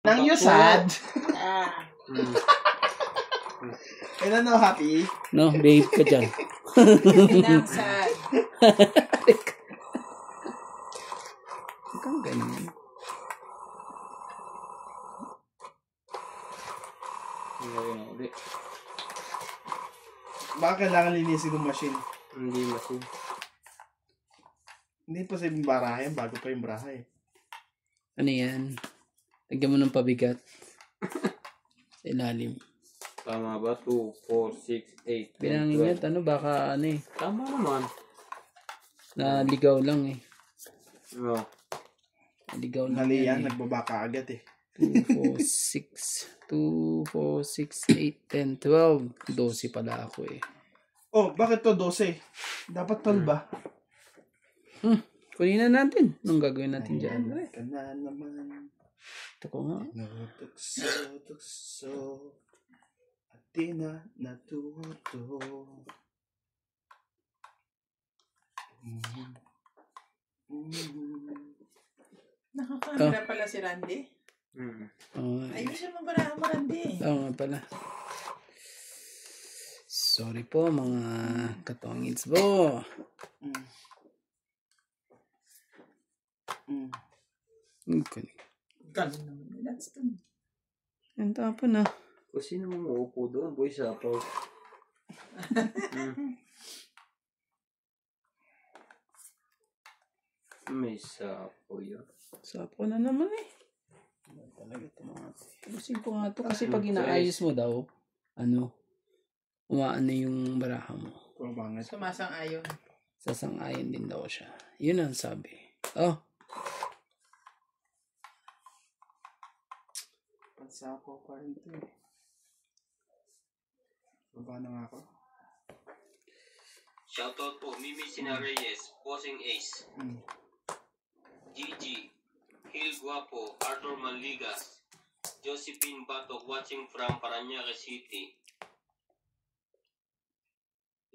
Nang you sad? Hmm. Kailan na happy? No, behave ka dyan. Nang sad. Huwag kang ganyan. Baka kailangan linisin ng machine. Hindi masin. Hindi pa sa barahin, bago pa yung baraha eh. Ano yan? Lagyan mo ng pabigat. Sa ilalim. Tama ba? 2, 4, 6, 8, Bilangin niya, ano, baka ano eh. Tama naman. Naligaw lang eh. Oo. Naligaw lang Mali yan yan, nagbabaka agad eh. 2, 4, 6. 2, 4, 6, 8, 10, 12. 12 pala ako eh. Oh, bakit to 12? Dapat 12 ba? Kunin na natin. Anong gagawin natin dyan? Ka na naman. Ito ko nga. Tukso. At di na natuto. Nakakamera pala si Randy. Ayun. Ayusin mo ba mo, Randy? Oo nga pala. Sorry po mga katongits po. Ganun naman. That's done. Ang tapon na. Kung sino mo maupo doon, boy, sapaw. May sapaw yun. Sapo na naman eh. Talaga ito mga. Tapusin ko nga ito kasi pag inaayos mo daw, ano, umaano yung baraha mo. Sumasang-ayon. Sasang-ayon din daw siya. Yun ang sabi. Oh. Pansapo pa rin ito eh. Baba na nga ako. Shoutout po, Mimi Sina Reyes, Bossing Ace, Gigi, Hil Guapo, Arthur Manligas, Josephine Batok watching from Parañaque City,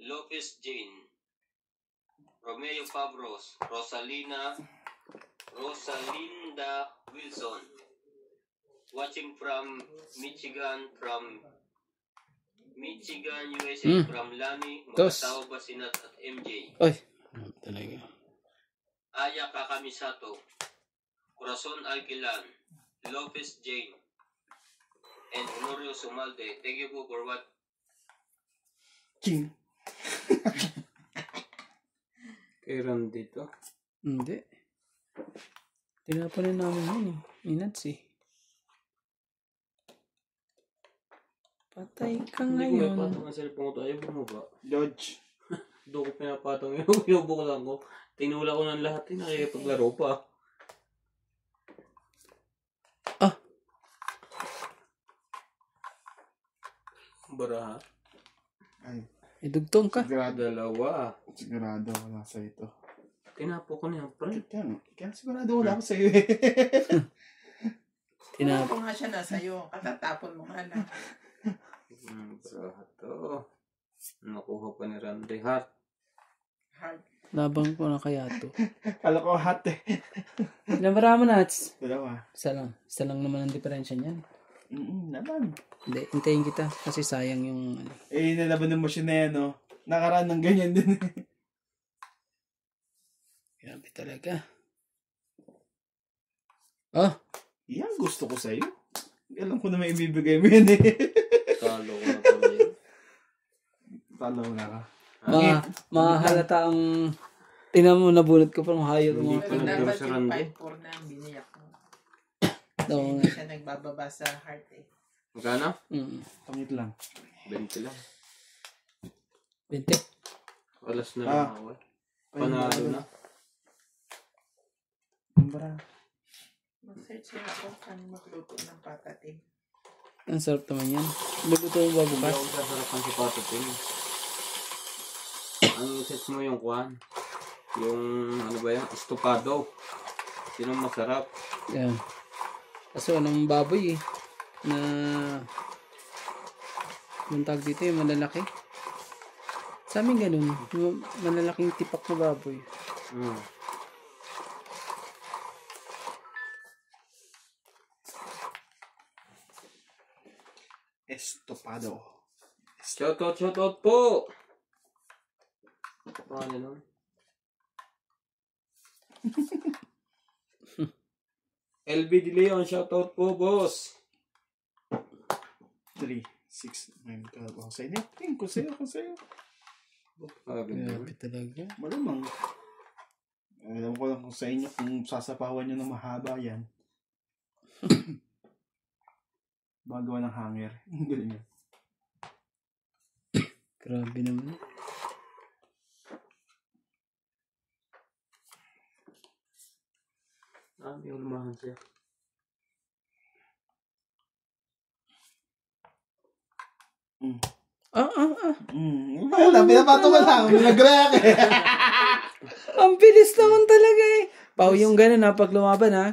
Lopez Jane, Romeo Pabros, Rosalinda Wilson, watching from Michigan, USA, from Lani, mag-asawa ba si Nat at MJ? Ay, talaga. Aya Kakamisato, Corazon Alquilan, Lopez Jane, and Honorio Sumalde. Thank you po for what? King. Kay Ram dito? Hindi. Tinapanin namin yun eh. Inats eh. Patay ka ngayon. Hindi ko may patong ang cellphone ko tayo. Bumaba. George. Doon ko pinapatong yun. Pinubuklan ko. Tinula ko ng lahat. Nakikipaglaro pa. Ah. Baraha. Ay. Idugtong ka. Dalawa. Sigurado wala sa ito. Tinapo ko na yan, pre. Kaya sigurado wala ako sa iyo eh. Tinapo nga siya na sa'yo. Katatapon mo nga lang. Baraha to. Nakuha pa ni Randy Hart. Labang ko na kaya to. Kala ko hot eh. Ilan bara mo, Nats? Dalawa. Isa lang. Isa lang naman ang diferensya niyan. Naman. Hindi, hintayin kita. Kasi sayang yung ano. Eh, nalaban ng machine na yan, no? Nakaraan ng ganyan din. Grabe talaga. Oh! Yan, gusto ko sa'yo. Alam ko na may ibibigay mo yan eh. Talo ko na pala yun. Talo na ka. Mahalata ang... Tingnan mo, nabunot ko parang hayop mo. Hindi pa nagdaro Dapat sa yung Randy. 5-4 na ang biniyak mo. Oo Kasi hindi siya nagbababa sa heart eh. Magkano? Pangit lang. 20 lang. 20. Alas na lang ako eh. Panalo na. Bara. Mag-search na ako kung magluto ng patatim. Ang sarap naman yan. Luluto mo ba Hindi bukas? ako sasarapan si Patatim. Ang set mo yung kwan. Yung ano ba yan? Estopado. Sino masarap? Yan. Kasi walang baboy eh. Na... Yung tag dito yung malalaki. Sa amin ganun. Yung malalaking tipak na baboy. Hmm. Estopado. Shoutout po! Paano nun? LB De Leon, shoutout po, boss! 3, 6, 9, 12. Ako sa inyo. Kung sa'yo. Grabe talaga. Malamang. Alam ko lang kung sa inyo, kung sasapawan nyo ng mahaba yan. Magawa ng hanger. Galing yan. Grabe naman. May ulmahan siya. Wala, pinapato ko lang. Nag-react eh. Ang bilis naman talaga eh. Pao yung gano'n ha, pag lumaban ha.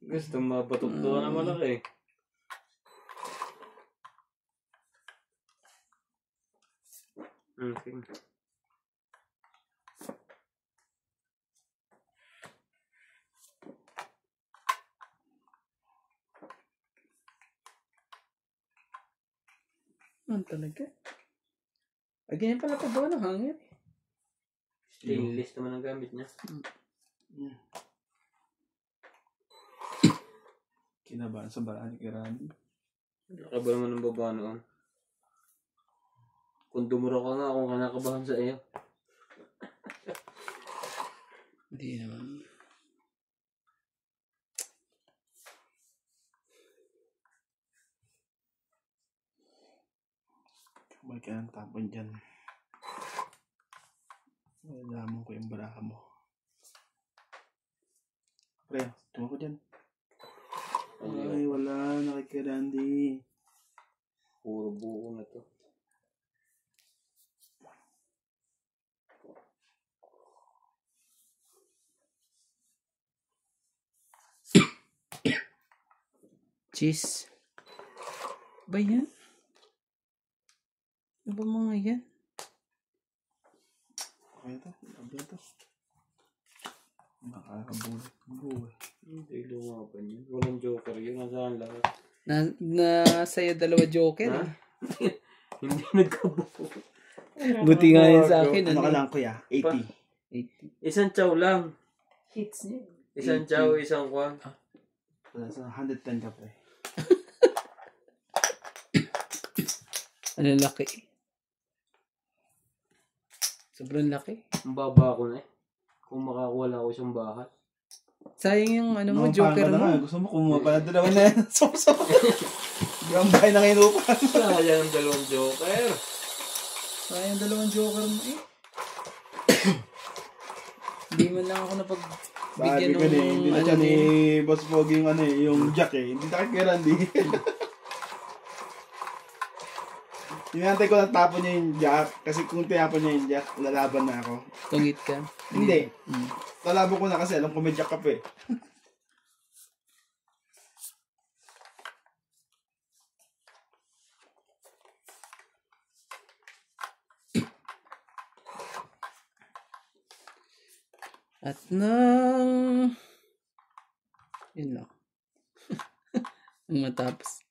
Gusto mabatok doon na malaki. Okay. Ano talaga? Ay, ganyan pala paggawa ng hanger. Stainless naman ang gamit niya. Kinabahan sa baraan ni Randy. Laki ba naman ng baba noon? Kung dumuro ka nga, kung kanakabahan sa iyo. Hindi naman. Kamay ka ng tapon dyan. Malaman ko yung baraha mo. Pre, tuma ko dyan. Ay, wala. Nakikirandi. Puro buo na to. Cheese. Ba yan? Ano ba mga yan? Okay ito. Labi ito. Nakakabulit. Buhay. Hindi lumaban yun. Walang joker yun. Nasaan lahat? Sa'yo dalawa joker Ha? eh. Hindi nagkabuo. Buti nga yun sa akin. Ano Ano ka lang kuya? 80. 80. Isang chow lang. Hits niya. Isang chow, isang kwan. Wala sa 110 ka pre. Ano laki? Sobrang laki. Ang baba ko na eh. Kung makakuha ako siyang bahay. Sayang yung ano mo, No, joker parang ka na mo. nga. Gusto mo kumuha pala dalawa na yan. So. Gambay na ngayon upan. Sayang ang dalawang joker. Sayang dalawang joker mo eh. Hindi man lang ako Sabi napagbigyan ko na eh. Hindi na siya ni eh. Boss Pogi yung ano eh. Yung jack eh. Hindi na kay Randy. Hinantay ko na tapon niya yung jack. Kasi kung tinapon niya yung jack, lalaban na ako. Tungit ka. Hindi. Mm. Lalaban ko na kasi alam ko may jack ka pa eh. At nang... Yun lang. Ang matapos.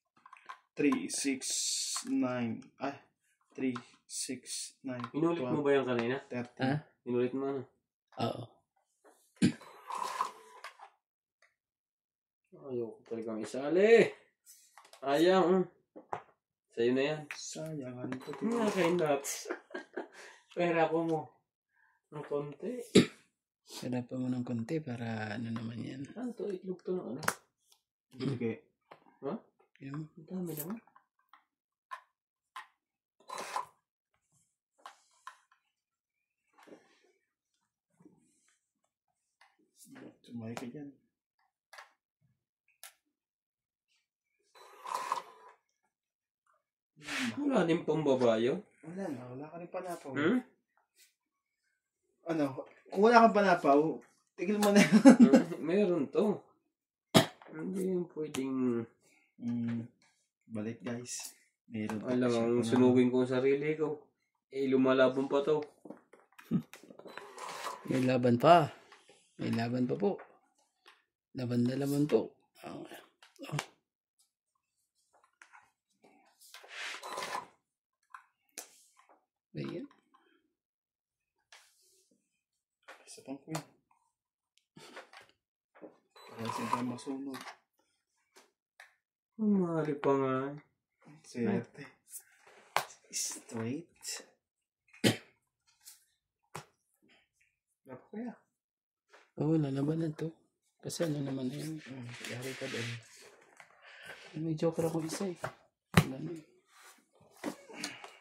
3, 6, 9. Ay. 3, 6, 9. Inulit mo ba yung kanina? 13. Ha? Inulit mo ano? Oo. Ayoko talagang isali. Sayang. Sa'yo na yan. Sayang. Ano ito? Mga kay nuts. Pera ko mo. Ang konti. Hirapan mo ng konti para ano naman yan. Ano to? Itlog to ng ano? Sige. Ha? Yun. Ang dami naman. Sumay ka dyan. Wala din pambabayo. Wala na. Wala ka rin panapaw. Hmm? Ano? Kung wala kang panapaw, tigil mo na. Meron to. Hindi yung pwedeng... Balik guys. Meron. Alam, ang sunugin ko ang sarili ko. Eh, lumalaban pa to. May laban pa. May laban pa po. Laban na laban po. Ayan. Isa pang queen. Para siyempre masunod. Mali pa nga. Swerte. Straight. Dapat kaya. Oo, lalaban na to. Kasi ano naman na yun. Yari ka din. May joker ako isa eh. Wala na eh.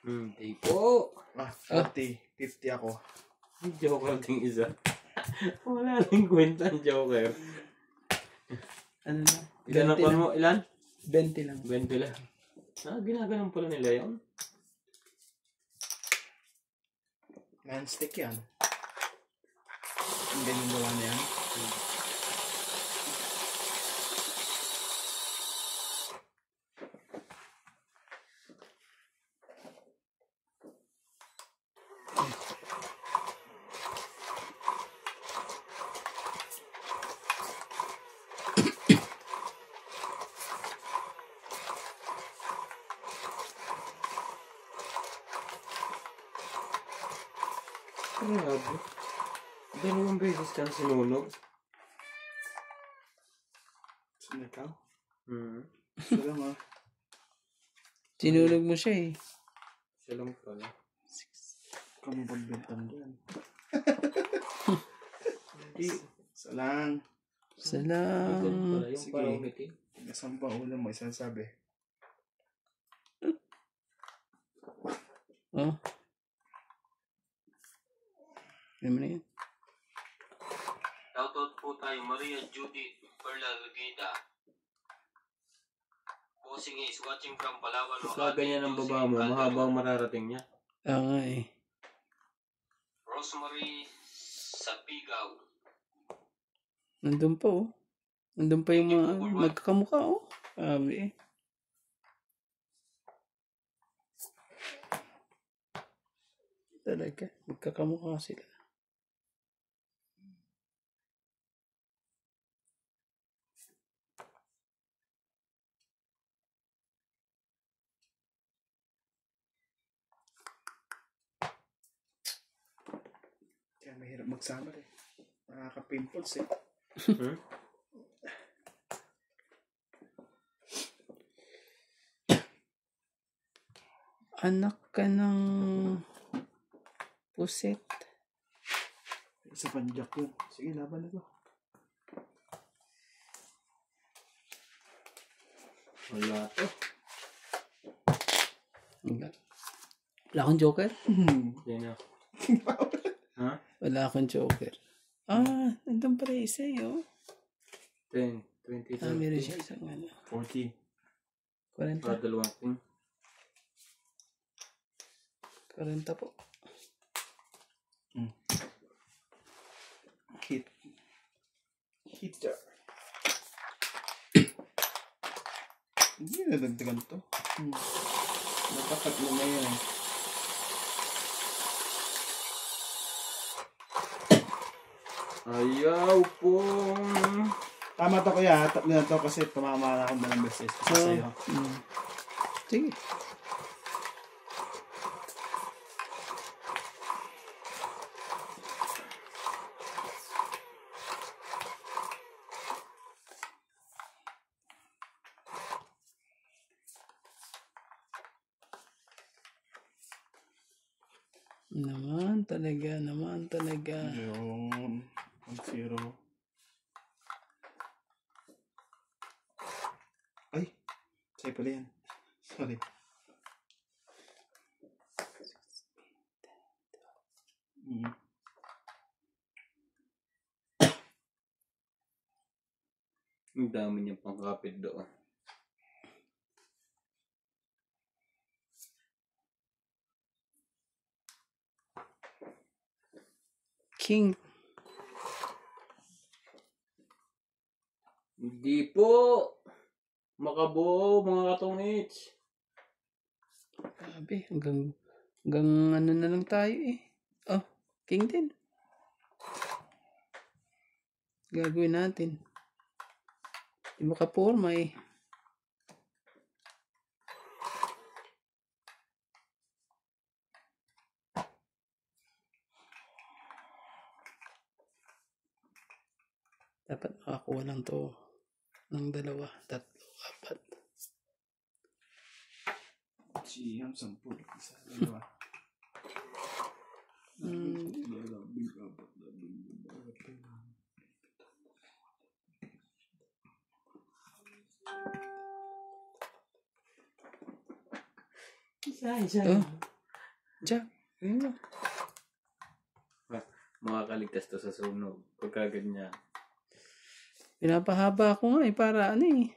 Hindi po. 40. 50 ako. Joker ting isa. Wala rin kwenta ang Joker. Ano na? Ilan ang 20 pan lang. mo? Ilan? 20 lang. 20 lang. Ginaganon pala nila yun. Non-stick yan. Ang ganyan gawa na yan. Grabe. 2 beses kang sinunog. Saan ikaw? Hmm. Isa lang ah. Sinunog mo siya eh. Siya lang pala. Kamu pagbentang dyan. Hindi. Isa lang. Salam. Pala yung Sige. parang umiting. Tigasang pa ulam mo. Isang sabi. Oh. Ano na yan? Shoutout po tayo Maria Judith Perla Lugida. Bossing is watching from Palawan. Ganyan ang baba mo, mahabang mararating niya. Oo nga eh. Rosemary Sapigaw. Nandun pa oh. Nandun pa yung mga magkakamukha oh. Sabi eh. Talaga. Magkakamukha sila. Kaya mahirap magsama eh. Nakaka-pimples eh. Hmm? Anak ka ng puset. Isa panjak yun. Sige, laban na to. Wala to. Wala akong joker? Yan na. Ha? Wala akong joker. Ah, nandun pala isa eh oh. 10, 20, 30. Meron siya isang ano. 40. 40. Dalawang king. 40 po. Hit. Hitter. Hindi na dagdagan to. Napakatlo na yan eh. Ayaw po. Tama to kuya. Tatlo na to kasi tumama na ako ng beses. Isa sa'yo. Sige. Naman talaga. Yun. 1-0. Ay! Sa'yo pala yan. Sorry. Ang dami niyang pangkapit doon. King. Hindi po. Makabuo, mga katongits. Grabe, hanggang ano na lang tayo eh. Oh, king din. Gagawin natin. Di makaporma eh. Dapat makakuha lang to ng 2, 3, 4. Siyam, 10, isa, dalawa. Isa. Oh. Jack, ayun na. Makakaligtas to sa sunog. Pagka ganyan. Pinapahaba ko nga para ano eh.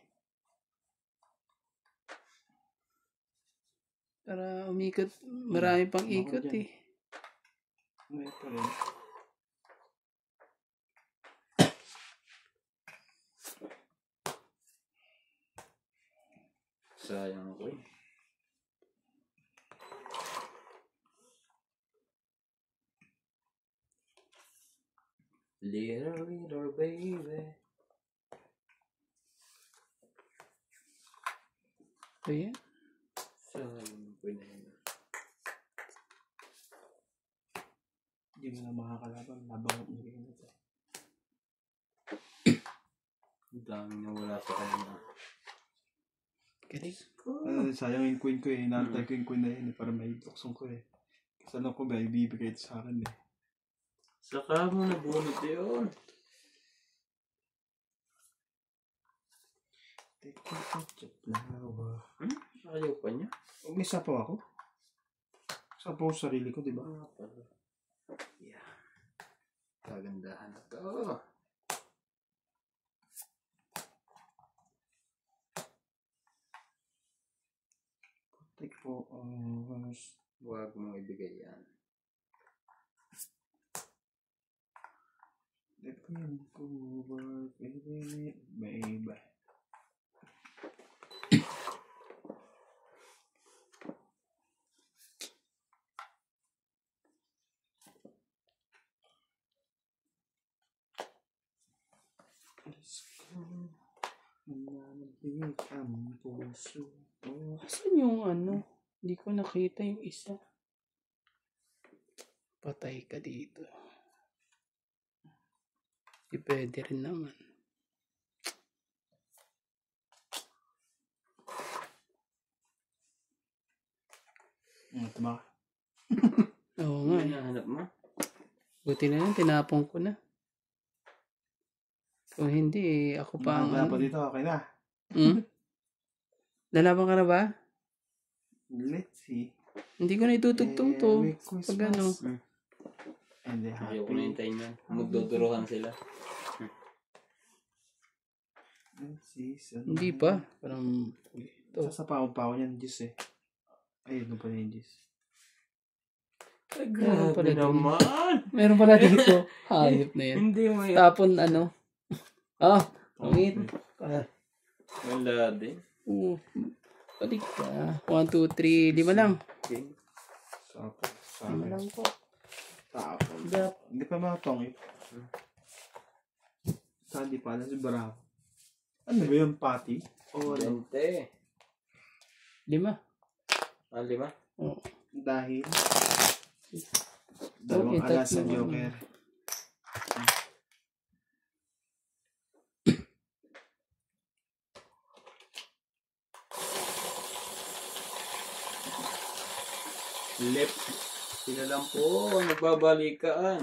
Para umikot, marami pang ikot eh. May pa rin. Sayang ako eh. Little baby. Ayan. Sayang ko na yun. Hindi mo na makakalaban. Labang ulit na ito. Ang dami na wala sa kanya. Galing. Sayang yung queen ko eh. Inantay ko yung queen na yun eh. Para may tukson ko eh. Kasi alam ko ba, ibibigay ito sa akin eh. Saka mo nabunod yun. Ayaw pa niya. May sapaw ako. Sapaw sa sarili ko, di ba? Yeah. Kagandahan na to. Take 4 hours. Huwag mong ibigay yan. Depend over, baby. Let's go. Mananabig ang puso. Asan yung ano? Hindi ko nakita yung isa. Patay ka dito. Di pwede rin naman. Tama ka. Oo nga. Ano hinahanap mo? Buti na lang, tinapong ko na. Kung hindi, ako pa ang Wala pa dito, okay na. Lalaban ka na ba? Let's see. Hindi ko na itutugtong to. Merry Christmas. Pag ano. And the Ayaw ko happy. na hintayin yan. Magduduruhan sila. Let's see. Hindi pa. Parang, ito. Sasapaw pa ako yan, Diyos eh. Ayun pa yung Diyos. Meron pala dito. naman! Meron pala dito. Hayop na yan. Hindi mo yan. Tapon ano. Pangit. Wala din. Balik ka. 1, 2, 3, 5 lang. Okay. Sapaw. 5 lang po. Tapon. Gap. Hindi pa matong eh. Saan di pala si Bravo? Ano ba yung patty? O ano? 20. 5. 5? Oo. Dahil dalawang Okay, alas sa tatlo. Joker. Left. Sila lang po. Nagbabalikaan.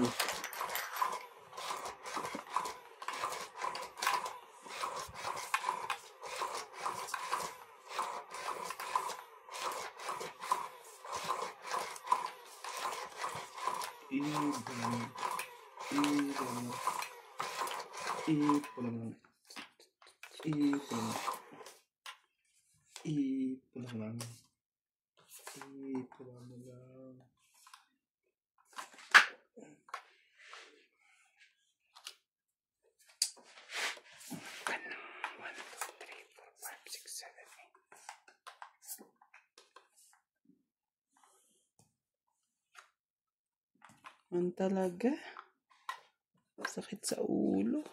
Ang talaga. Sakit sa ulo.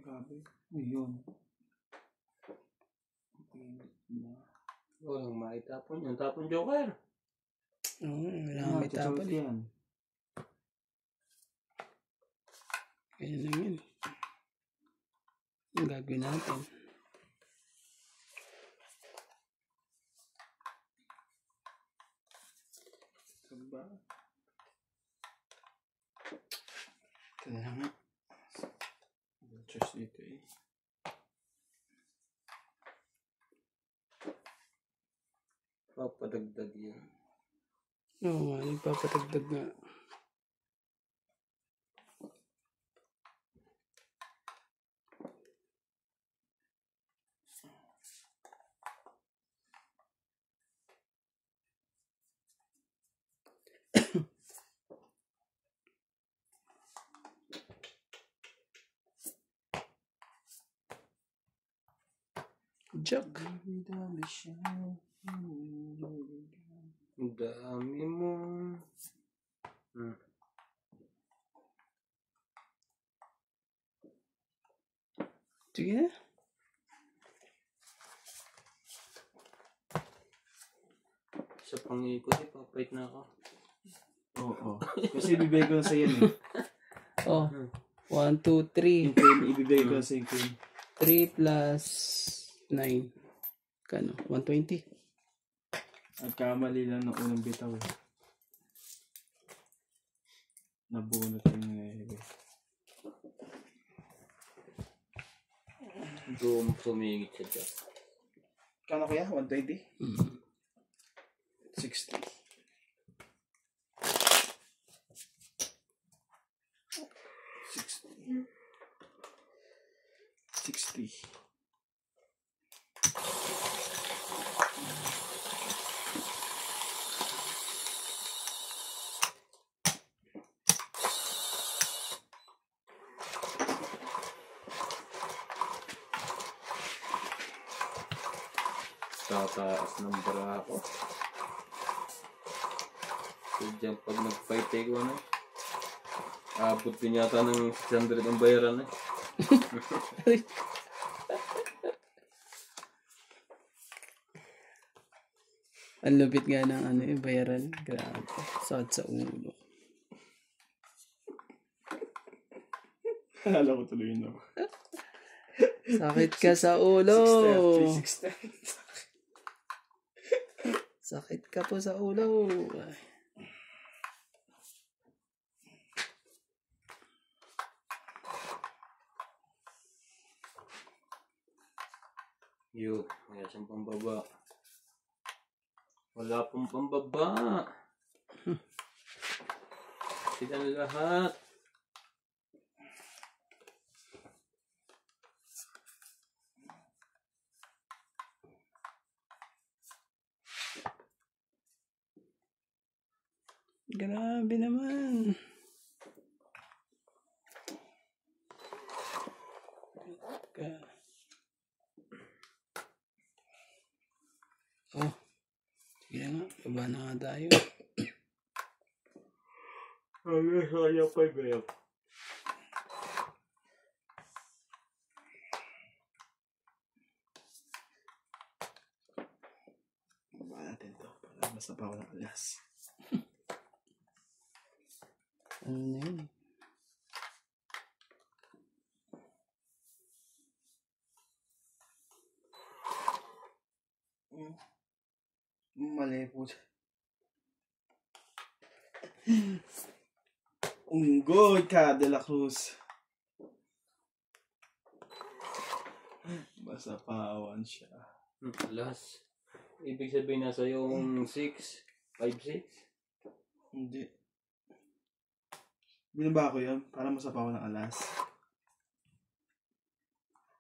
Grabe. Yun. Walang maitapon. Yung tapon Joker. Oo, wala kang may tapon. Yan. Kaya lang yun. Ang gagawin natin. Diba? Ito na nga. Choice dito eh. Papadagdag yan. Oo nga, nagpapatagdag nga. Jack. Ang dami mo. Sige na. Sa pangikot eh, papait na ako. Oo. Kasi ibibigay ko na sa yan eh. Oh. 1, 2, 3. Yung cream, ibibigay ko na sa yung cream. 3 plus 9. Kano? 120. Nagkamali lang ng unang bitaw eh. Nabunot yung nangyayari. Sumingit siya dyan. Kano kaya? 120? 60. 60. Tataas ng bara ako. So dyan pag nag-fight ko na, abot din yata ng 600 ang bayaran eh. Ang lupit nga ng ano yung bayaran. Grabe. Sakit sa ulo. Alam ko tuloy yun ako. Sakit ka sa ulo. 630. Sakit ka po sa ulo. Ay. Yo, wala siyang pambaba. Wala pong pambaba. Silang lahat. Grabe naman. Oh. Sige nga. Baba na nga tayo. Kaya pa gaya. Baba natin to para mas napawa ng alas. Ano na yun? Mali po. Unggoy ka, De La Cruz. Basta pawan siya. Alas. Ibig sabihin nasa yung 6, 5, 6. Hindi. Binaba ko yun para masapawan ng alas.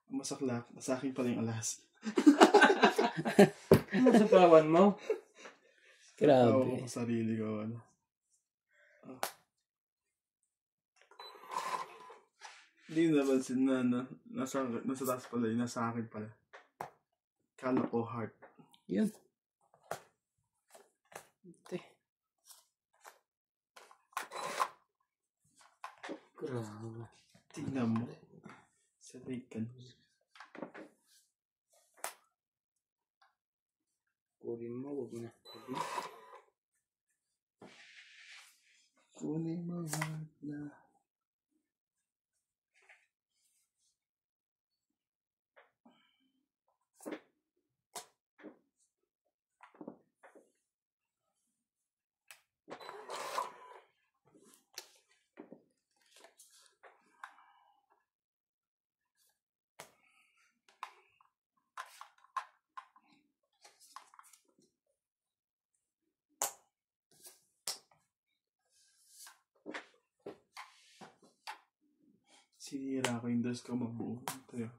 Masaklap. Sa akin pala yung alas. Ano sa pawan mo? Tawa Grabe. ko sa sarili ko. Ano. Oh. Hindi napansin na nasa taas pala yun. Nasa akin pala. Kala ko heart. Yan. Ito. Grabe. Tingnan mo. Sabay ka. Kunin mo, huwag na. Huwag na. Kunin mo heart na. Sinira ko yung dos ko mabuo. Ito yun.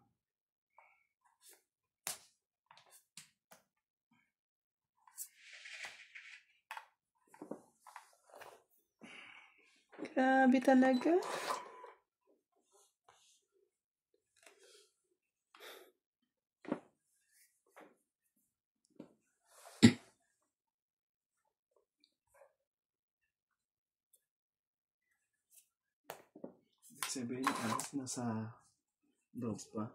Grabe talaga. Sabihin, alas nasa loob pa.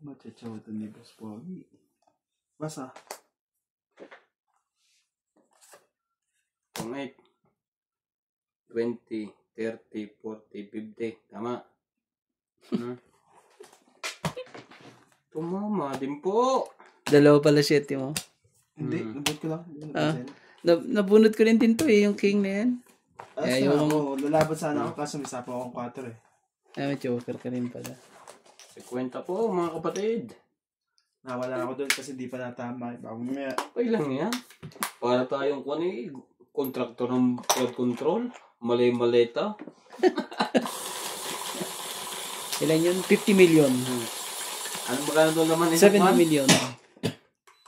Machachaw ito ni Boss Pogi. Basa. 8, 20, 30, 40, 50. Tama. Tumama din po. Dalawa pala shit mo. Hindi, nabot ko lang. Hindi ko Ah. napansin. Nabunot ko rin din to eh, yung king na yan. Asa ako, lalaban sana ako kaso may sapo akong 4 eh. Ay, may joker ka rin pala. 50 po mga kapatid. Nawala ako doon kasi di pa natama. Mamaya. Okay lang yan. Para tayong kontraktor ng flood control. Malay-maleta. Ilan yun? 50 million. Ano ba ka doon naman? 70 million.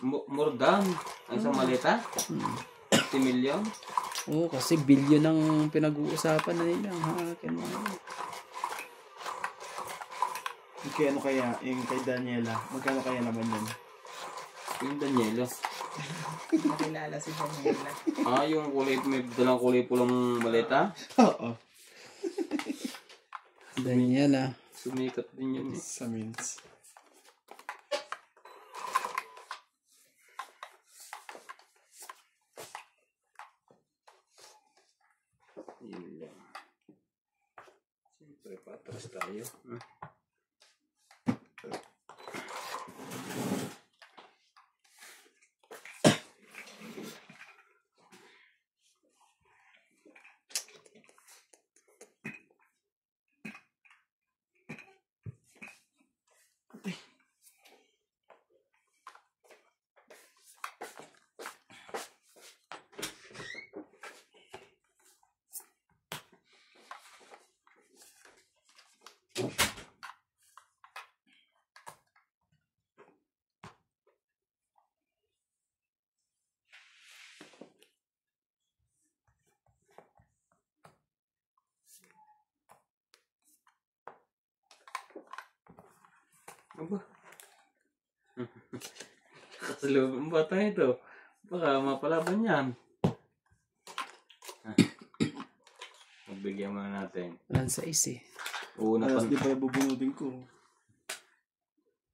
More than. Ang isang maleta? 50 million? Oo, kasi billion ang pinag-uusapan na nila. Yung kay ano kaya, yung kay Daniela, magkano kaya naman yun? Yung Daniela. Nakilala si Daniela. Yung kulay, may dalang kulay pulang maleta? Oo. Daniela. Sumikat din yun eh. Sa means. Yun lang. Siyempre, patras tayo. Aba. Kasalubong bata ito. Baka mapalaban yan. Magbigyan muna natin. Walang sais eh. Una pa. Alas di pa yung bubunutin ko.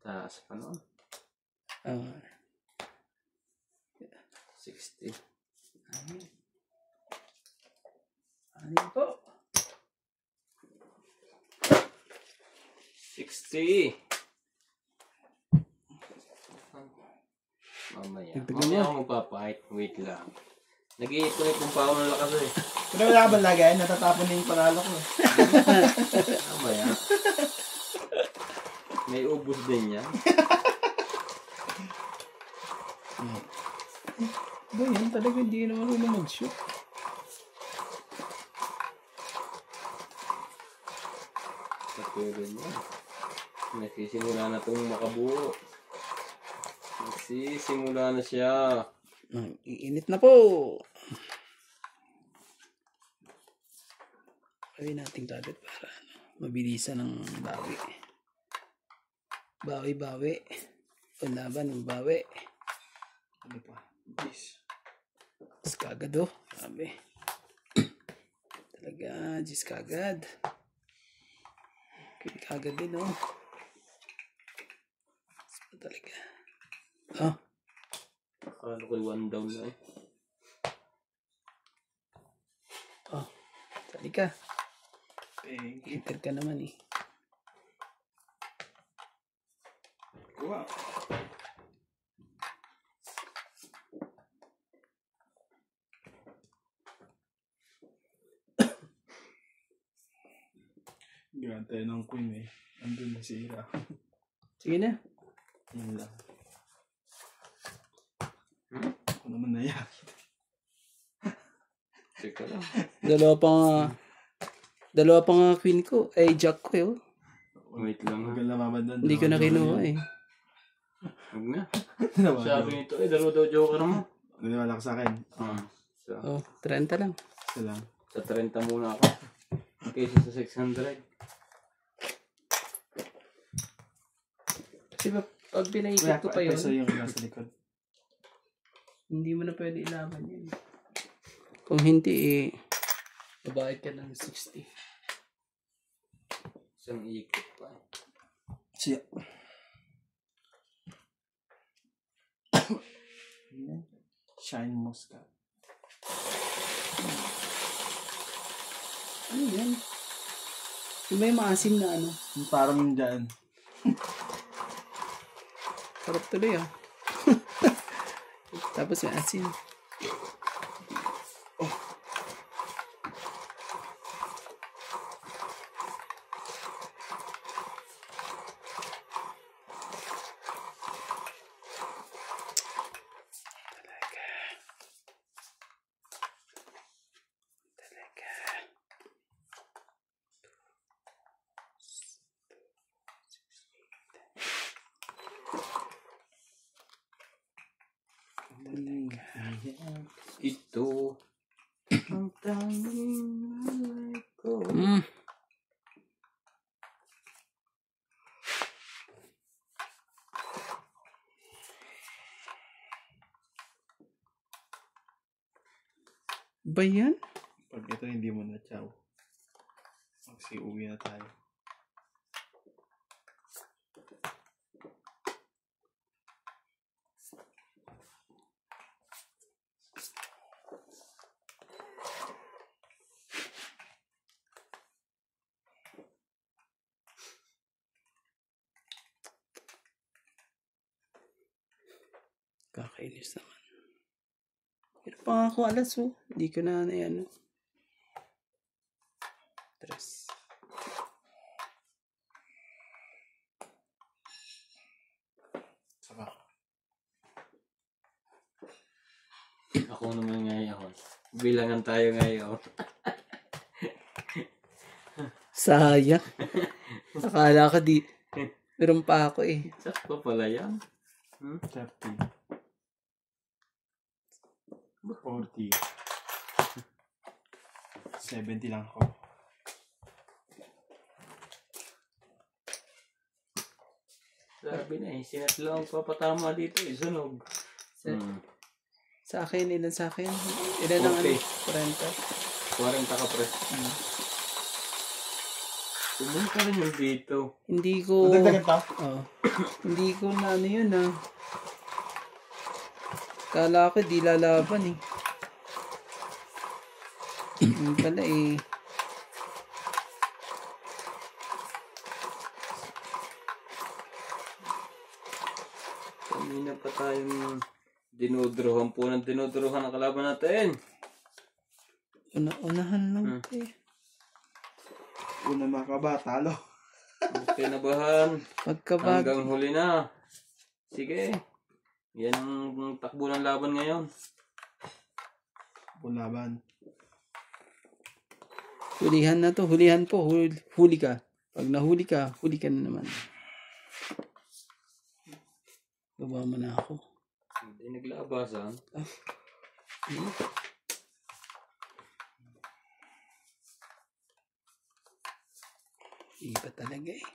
Taas pa noon. 60. Ano po? 60. Mamaya. Dagdagan Mamaya mo. ako magpapahit. Wait lang. Nag-iipon pa ako ng lakas eh. Pero wala ka ba lagay? Natatapon na yung panalo ko. Mamaya. May ubos din yan. Ganyan talaga, hindi naman marunong mag-shoot. Katulad mo. Nagsisimula na itong makabuo. Nagsisimula na siya. Iinit na po. Gawin natin kagad para mabilisan ng bawi. Bawi. Panlaban ng bawi. Ano pa? Jeez. Diyos kagad oh. Grabe. Talaga, Diyos kagad. Kagad din oh. Talaga. Oh. Akala ko'y one down na eh. Oh. Tali ka. Thank you. Enter ka naman eh. Wow. Gantay ng queen eh. Andun na sira. Sige na. Yun lang. Ako naman naiyak. Teka lang. Dalawa pa nga. Dalawa pa nga queen ko. Jack ko eh. Wait lang. Huwag kang lamamad doon. Hindi ko na kinuha eh. Huwag na. Sabi Sabi nito, dalawa daw joker mo. Naniwala ka sa akin. Oh, 30 lang. Isa lang. Sa 30 muna ako. Kaysa sa 600. Kasi pag pinaikot Kaya ko pa yun, peso yung nasa likod. hindi mo na pwede ilaban yun. Kung hindi babayad ka ng 60. Isang ikot pa. Siya. Shine Muscat. Ano yan? Yung may maasim na ano. Yung parang dyan. Sarap tuloy ah. Tapos yung asin. Ito ang tanging malay ko. Ba yan? Pag ito hindi mo na chow. Kasi uwi na tayo. Kakainis naman. Pero pa nga ako alas oh. Hindi ko na ano. Tres. Saka. Ako naman ngayon. Bilangan tayo ngayon. Sayang. Akala ko di. Meron pa ako eh. Sakto pala yan. 30. 40. 70 lang ako. Sabi na eh, sinat lang ang papatama dito eh, sunog. Sa akin, ilan sa akin? Ilan ang ano? 40. 40. 40 ka pre. Tumuhin ka rin yung dito. Hindi ko... Dagdagan pa? Oh. Hindi ko na ano yun ah. Kala ko di lalaban eh. Yung pala eh. Kanina pa tayong dinudruhan po ng dinudruhan ang kalaban natin. Unahan lang eh. Una makaba, talo. Kinabahan. Pagkabag. Hanggang huli na. Sige. Yan ang takbo ng laban ngayon. Pulaban. Hulihan na to. Hulihan po. Huli ka. Pag nahuli ka na naman. Baba mo na ako. Hindi naglabasan. Iba talaga eh.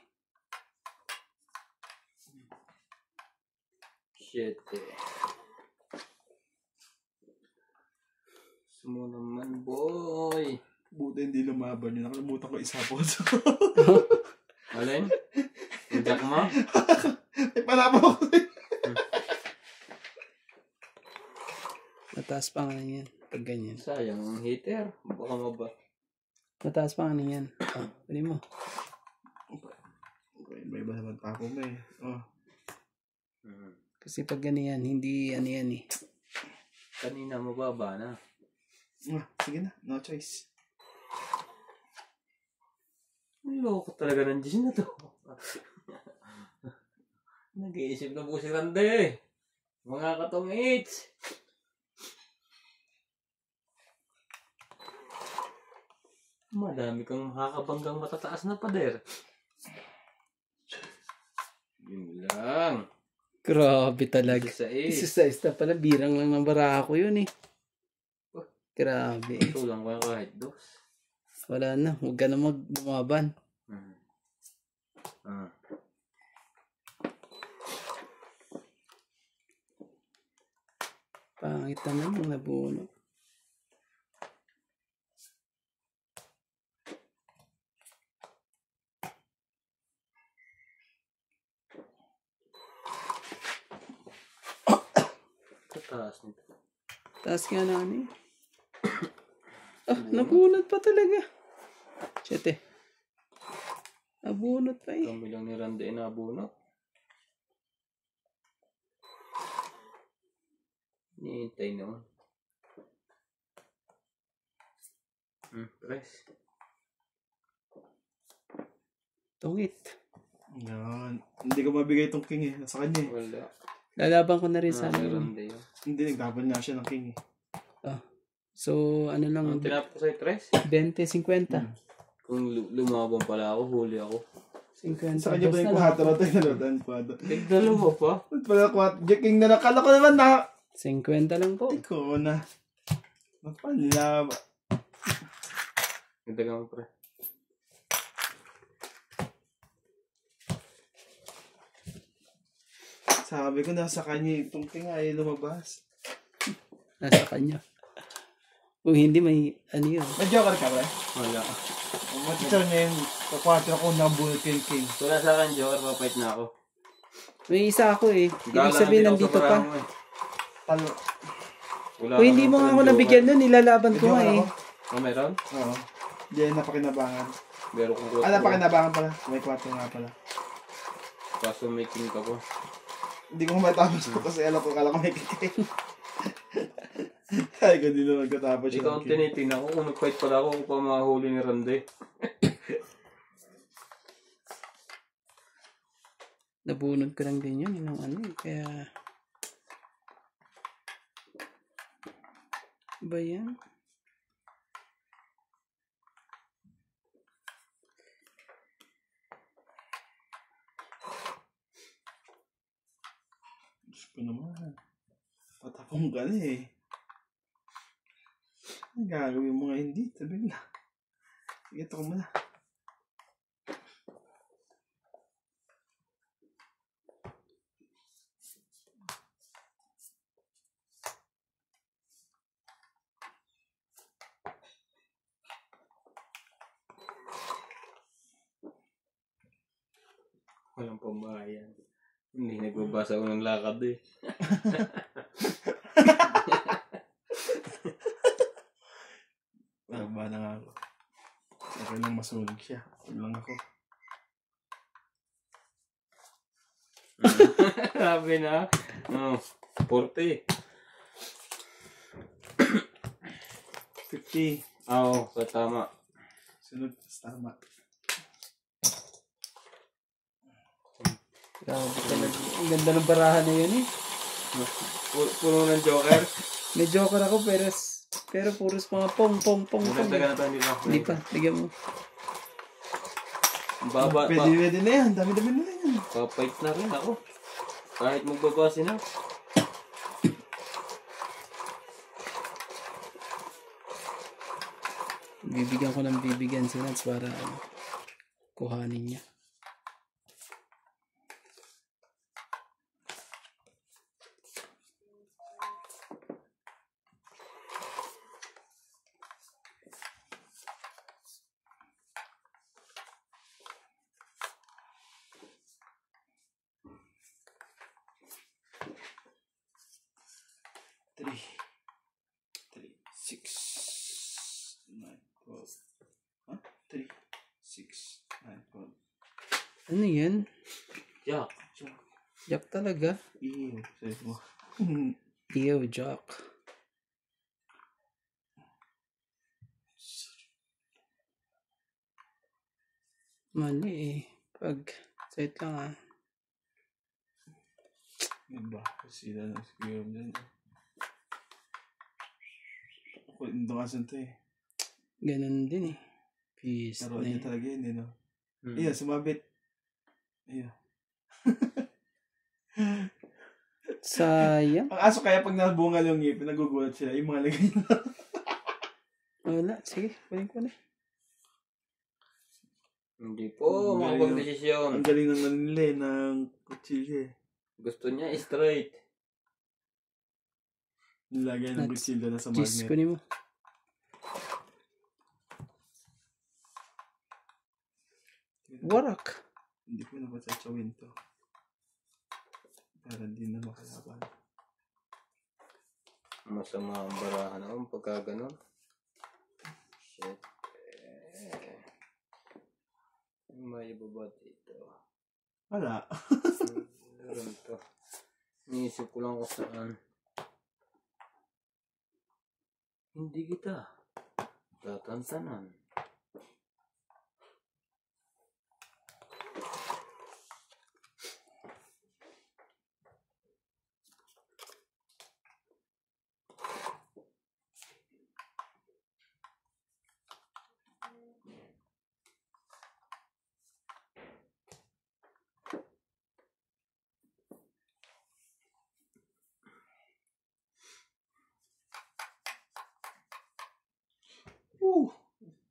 Shit eh. Sumo naman boy. Buti hindi lumaban yun. Nakalimutan ko isa po. Alin? Jack mo? Ay, pala po ako. Mataas pa nga yan. Pag ganyan. Sayang ang heater. Baka maba. Mataas pa nga yan. Pwede mo. May iba naman pa ako may. Oh. Kasi pag ganyan, hindi ano yan eh. Kanina mababa na. Sige na. No choice. May loko talaga ng Diyos na to. Nag-iisip na po si Rande. Mga katong H. Madami kang makakabanggang matataas na pader. Yun lang. Grabe talaga. Isa sa is. Isa na pala. Birang lang ng baraha ko yun eh. Grabe. Ito lang ko kahit dos. Wala na. Huwag ka na lumaban. Pangit naman yung nabuno. Taas nito. Taas nga na ano eh. Nabunot pa talaga. Siyete. Nabunot pa eh. Kami lang ni Randy inabuno. Nihintay naman. Press. Tungit. Yan. Hindi ko mabigay itong king eh. Nasa kanya eh. Wala. Lalaban ko na rin sa Ni ano. Randy yun. Hindi, nagdaban nga siya ng king eh. So, ano lang. Ang tinapos sa'yo, tres? 20, 50. Kung lumabang pala ako, huli ako. 50. Sa kanya ba yung kuhata na tayo nalutan? Dalawa pa. Pala kuhat. King na nakala ko naman na. 50 lang po. Ikaw na. Napala. Nagdagang pre. Sabi ko nasa kanya itong king ay lumabas. Nasa kanya. Kung hindi may ano yun. May joker ka ba? Wala. Matitira niya yung kakwatro ko ng bullet yung king. Wala sa akin, Joker. Papait na ako. May isa ako eh. Ibig sabihin nandito pa. Talo. Kung hindi mo nga ako nabigyan nun, nilalaban ko nga eh. Oh, meron? Oo. Hindi napakinabangan. Meron kong close. Napakinabangan pala. May 4 nga pala. Kaso may king ka po. Hindi ko matapos ko kasi alam ko kala ko may king. Ay, hindi na magkatapos siya. Ikaw ang tinitingnan ko kung nag-fight pala ako kung pa mahuli ni Randy. Nabunod ko lang din yun. Yun ang ano eh. Kaya... Ba yan? Diyos ko naman. Patapong ka na eh. Ang gagawin mo nga hindi. Sabi nga. Sige, ito ko muna. Walang pambayan. Hindi nagbabasa ko ng lakad eh. Ba na nga ako. Okay lang masunog siya. Huwag lang ako. Sabi na. 40. 50. Oo, tama. Sunod. Tama. Grabe talaga. Ang ganda ng barahan na yun eh. Puno ng Joker. May joker ako pero puros mga pong. Maganda ka na tayo nila. Hindi pa. Bigyan mo. Pwede na yan. Dami-dami na yan. Papait na rin ako. Kahit magbabase na. Bibigyan ko ng bibigyan si Nats para kuhanin niya. Ano yan? Jack. Jack talaga. Ew. Sabi mo. Ew, Jack. Mali eh. Pag set lang ah. Diba? Sila na siguro dyan. Ako, ito kasi ito eh. Ganun din eh. Peace. Naroon niya talaga yun, no? Hmm. Iya, sumabit. Iya. Sayang. Ang aso kaya pag nabungal yung ngipin, nagugulat sila. Yung mga lagay na. Wala. Sige, kunin ko na. Hindi po, makapag-desisyon. Ang galing ng nila ng kutsilyo eh. Gusto niya straight. Nilagay ng kutsilyo na sa Cheese, magnet. kunin mo. Warak. Hindi ko na matsatsawin to. Para di na makalaban. Masama ang barahan ako pagka ganun. Shit. May baba dito. Wala. Meron to. Niisip ko lang kung saan. Hindi kita tatantanan.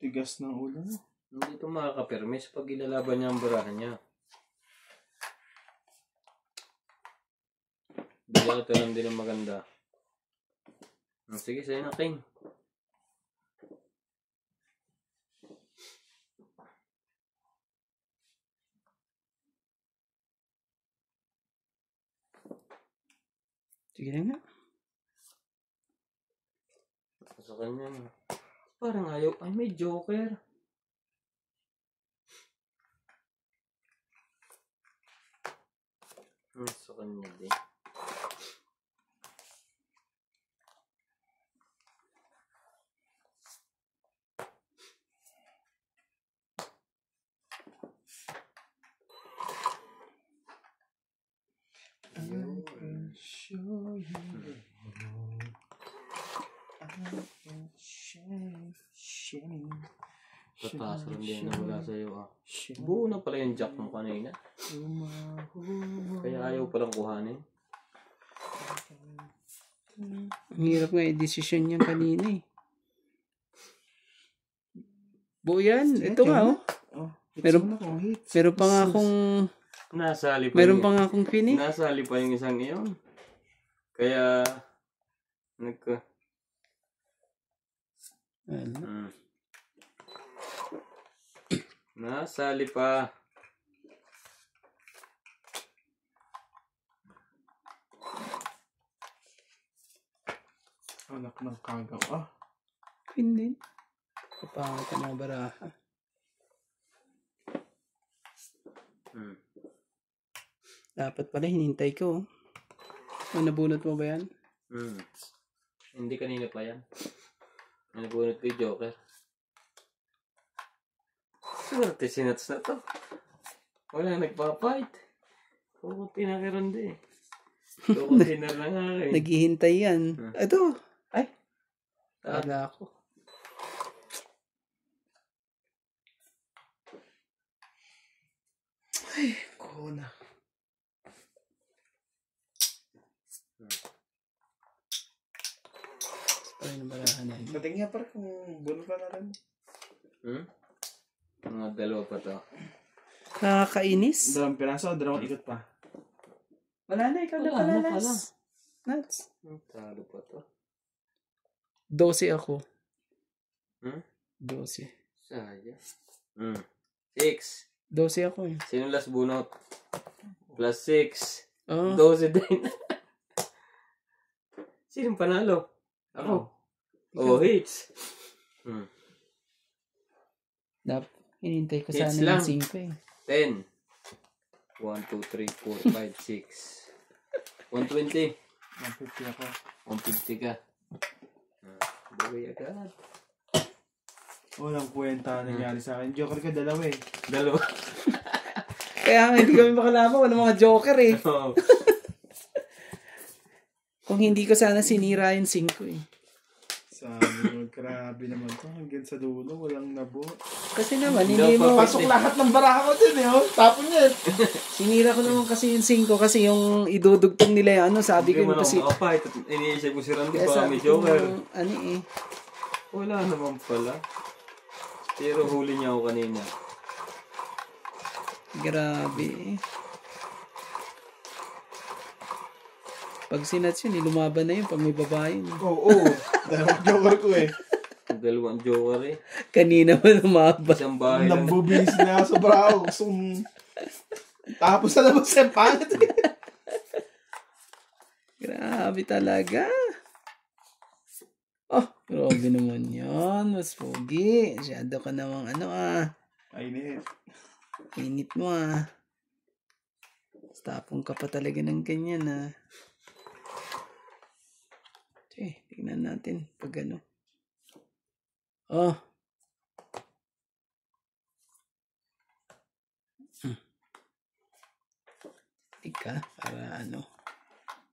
Tigas ng ulo mo. Hindi ito makakapermis pag ilalaban niya ang barahan niya. Bigyan ito lang din ang maganda. Sige, sa'yo na, King. Sige na nga. Sa kanya. Parang ayaw. Ay, may joker. Sa kanya din. Tataas lang din na wala sa'yo ah. Buo na pala yung jack mo kanina. Kaya ayaw palang kuhanin. Ang hirap nga i-decision niyan kanina eh. Buo yan. Ito nga oh. Meron pa nga akong... Nasali pa Meron pa nga akong finish. Nasali pa yung isang iyon. Kaya... Nasali pa. Anak ng kagaw. Ah. Queen din. Kapangit ang mga baraha. Dapat pala hinintay ko. Nabunot mo ba yan? Hindi kanina pa yan. Nabunot ko yung joker. Swerte sinats na to. Wala nagpapight. Kukunti na karondi. Kukunti na lang akin. Naghihintay yan. Ito. Ay. Wala ako. Ay, kona. Ay, nabarahan na yun. Bating nga parang kung buno pa na rin. Mga dalawa pa to. Nakakainis. 2 piraso, 2 ikot pa. Wala na, ikaw na pala last. Nuts. Talo pa to. 12 ako. 12. Sayang. 6. 12 ako eh. Sino last bunot? Plus 6. Oh. 12 din. Sinong panalo? Ako. Oh, hits. Hinintay ko Hits sana lang. yung 5 eh. 10. 1, 2, 3, 4, 5, 6. 120. 150 ako. 150 ka. Bagay agad. Walang kwenta nangyari sa akin. Joker ka, 2 eh. Dalawa. Kaya nga hindi kami makalaman. Walang mga joker eh. Oh. Kung hindi ko sana sinira yung 5 eh. Sabi Grabe naman to. Hanggang sa dulo, walang nabuo. Kasi naman, Hindi hindi ako mo... Pasok lahat ng baraha ko din eh. Oh. Tapon niya. Sinira ko naman kasi yung 5 kasi yung idudugtong nila yung ano, sabi ko Hindi mo yung na kasi... makapahit. Iniisip ko si Randy Kaya ba sabi may ko joker. yung ano eh. Wala naman pala. Pero huli niya ako kanina. Grabe eh. Pag sinats yun, lumaban na yun pag may babae. Oo. Dahil joker ko eh. Ang dalawang joker eh. Kanina pa lumaban. Isang bahay lang. Nambubis na ako sa baraha ko. Tapos na naman siya pangit eh. Grabe talaga. Oh, grabe naman yan. Mas pogi. Masyado ka namang ano ah. Mainit. Init mo ah. Tapong ka pa talaga ng ganyan ah. Tingnan natin pag ano. Oh. Ika, para ano.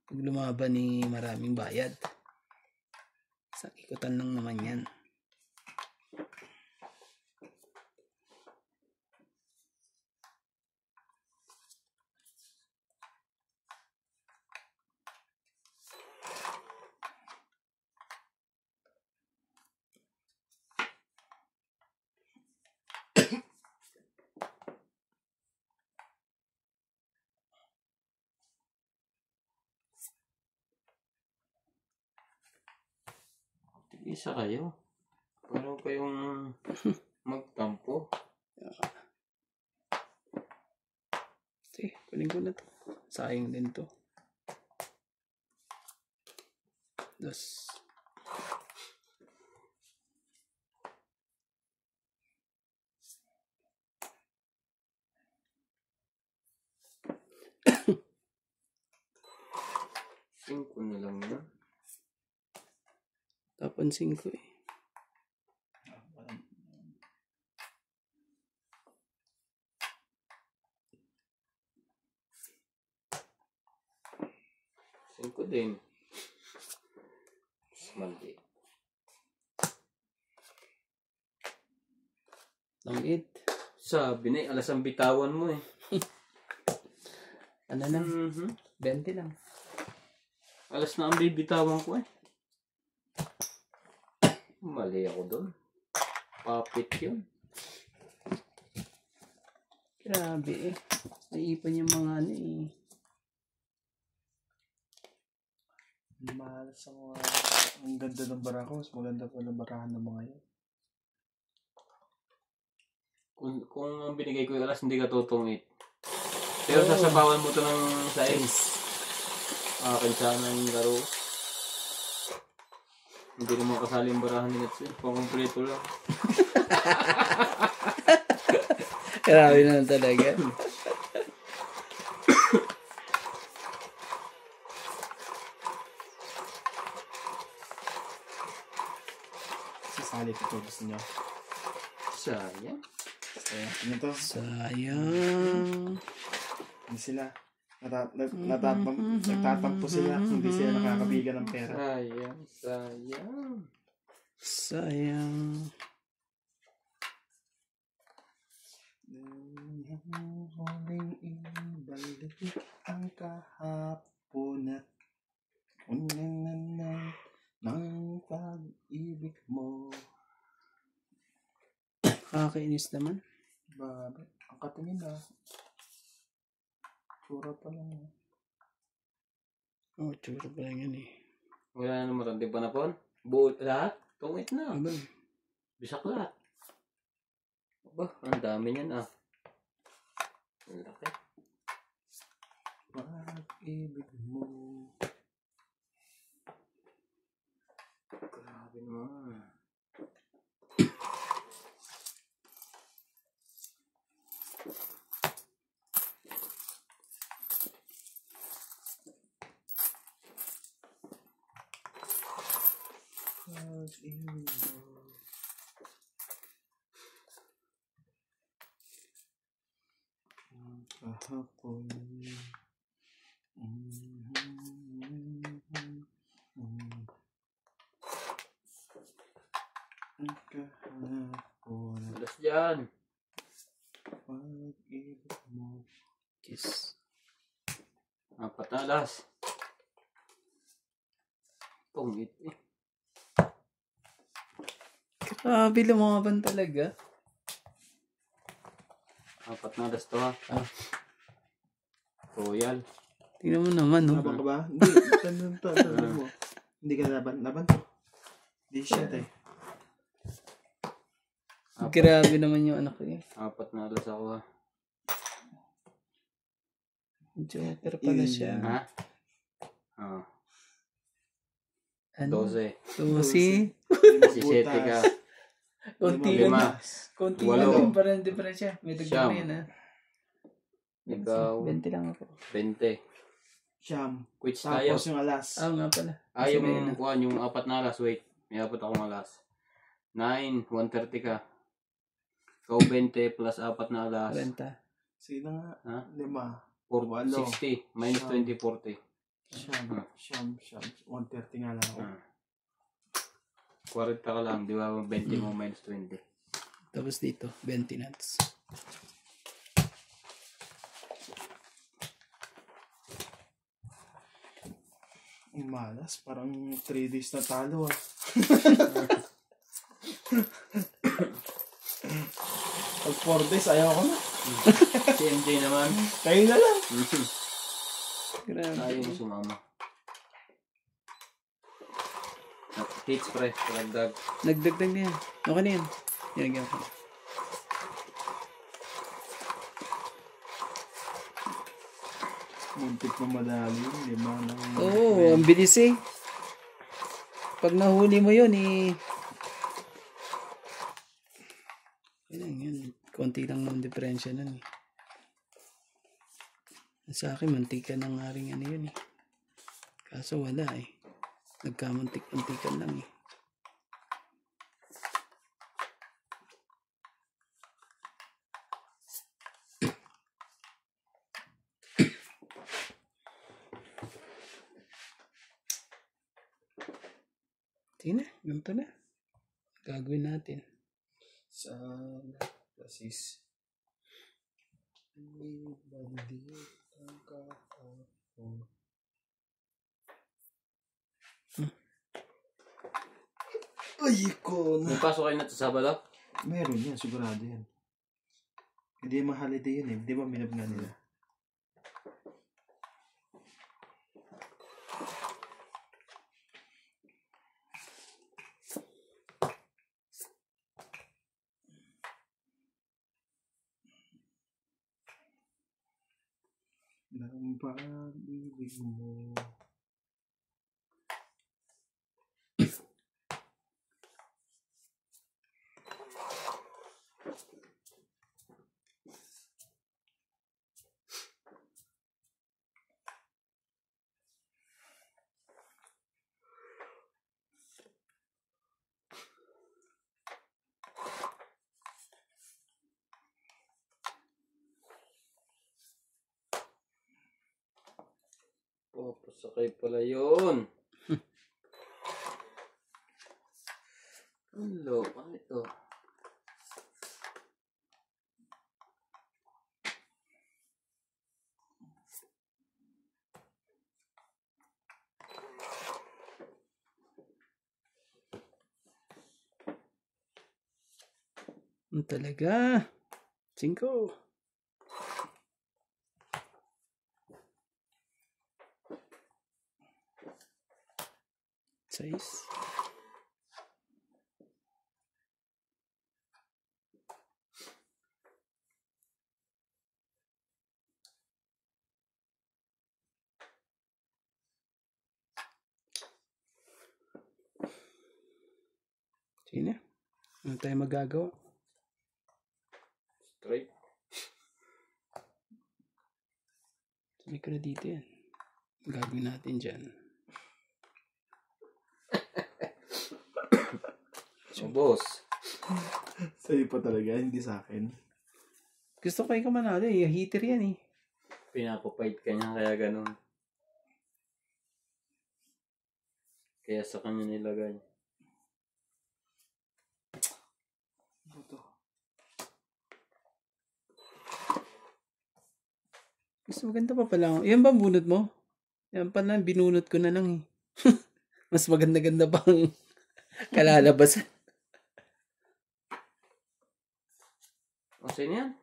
Pag lumaban ni maraming bayad. Sa ikutan lang naman yan. Isa kayo. Paano kayong magtampo? Sige, kunin ko na to. Sayang din to. Dos. Cinco na lang yan. Tapansin ko eh. Cinco din. Mali. Langit. Sabi na alas ang bitawan mo eh. Ano lang? 20 lang. Alas na ang bibitawan ko eh. Mali ako doon. Papit yun. Grabe eh. Naipan yung mga ano eh. Mahal sa mga... Ang ganda ng baraha ko. Mas maganda pa ng barahan ng mga yun. Kung ang binigay ko yung alas, hindi ka tutungit. Pero sasabawan mo to ng size. Akin sana yung laro. Hindi naman kasali yung barahan ni Natsu. Pang-completo lang. Grabe naman talaga. Sasali ko ito. Gusto nyo? Sayang. Ano to? Sayang. Hindi sila. Nagtatampo sila. Hindi sila nakakabigan ng pera. Sayang. Sayang. Sayang. Huling ibalik ang kahapon at unang ng pag-ibig mo. Kakainis naman. Babe, ang katingin na. Tsura pa lang. Oh, tsura pa lang yan eh. Wala na naman. Di ba na po? Buo lahat? Tungit na. Aba. Bisak lahat. Aba, ang dami niyan ah. Ang laki. Pag-ibig mo. Grabe naman. Pag-ibig mo. Kahapon. kahapon. Alas dyan. Pag-ibig mo. Kiss. 4 na alas. Pungit eh. Grabe, lumaban talaga. 4 na alas to ha. Royal. Tingnan mo naman, no? Laban ka ba? Hindi. Tanong mo. Hindi ka laban. Laban to. Hindi siya tayo. Grabe naman yung anak ko eh. 4 na alas ako ha. Joker pala siya. Ha? Oo. Ano? 12. 12. 17 ka. Konti Lima. lang. Konti Walo. lang din pa rin diferensya. May dagdag Siyam. na yun, ha? Ikaw. 20 lang ako. 20. Siyam. Quits tayo. Tapos yung alas. Nga pala. Yung 4 na alas. Wait. May 4 akong alas. 9. 130 ka. Ikaw 20 plus 4 na alas. 40. Sige na nga. Ha? 5. 60. Minus 20, 40. Siyam. 130 nga lang ako. 40 ka lang. Di ba? 20 mo minus 20. Tapos dito, 20 nuts. Ang malas. Parang 3 days na talo ah. Pag 4 days, ayaw ko na. Si MJ naman. Kayo na lang. Grabe. Tayo mo sumama. Hits pre. Karagdag. Nagdagdag na yan. Okay na yan. Nilagyan ko. Muntik na madali. 5 ng... Oo, ang bilis eh. Pag nahuli mo yun eh. Yan. Konti lang ng diferensya nun eh. Sa akin, mantika na nga rin ano yun eh. Kaso wala eh. Nagkamantik-mantikan lang eh. Tingnan, ganito na. Gagawin natin. Sa basis. Bandi ang kahapon. Ay, ko na. May pasok kayo na sa Sabado? Meron yan, sigurado yan. Hindi mahaliday yun eh. Di ba minab nga nila? Ng pag-ibig mo. Oh, pasakay pala yun. Hello, ano ito? Talaga. 5. Size. Sige na. Ano tayo magagawa? Straight. Sabi ko na dito yan. Gagawin natin dyan. So, boss. Sa'yo pa talaga, hindi sa akin. Gusto ko ikaw manalo eh. Heater yan eh. Pinapapait ka niya kaya ganun. Kaya sa kanya nilagay. Mas maganda pa pala. Yan ba bunot mo? Yan pala, binunot ko na lang eh. Mas maganda-ganda pang kalalabasan. Kasi yan.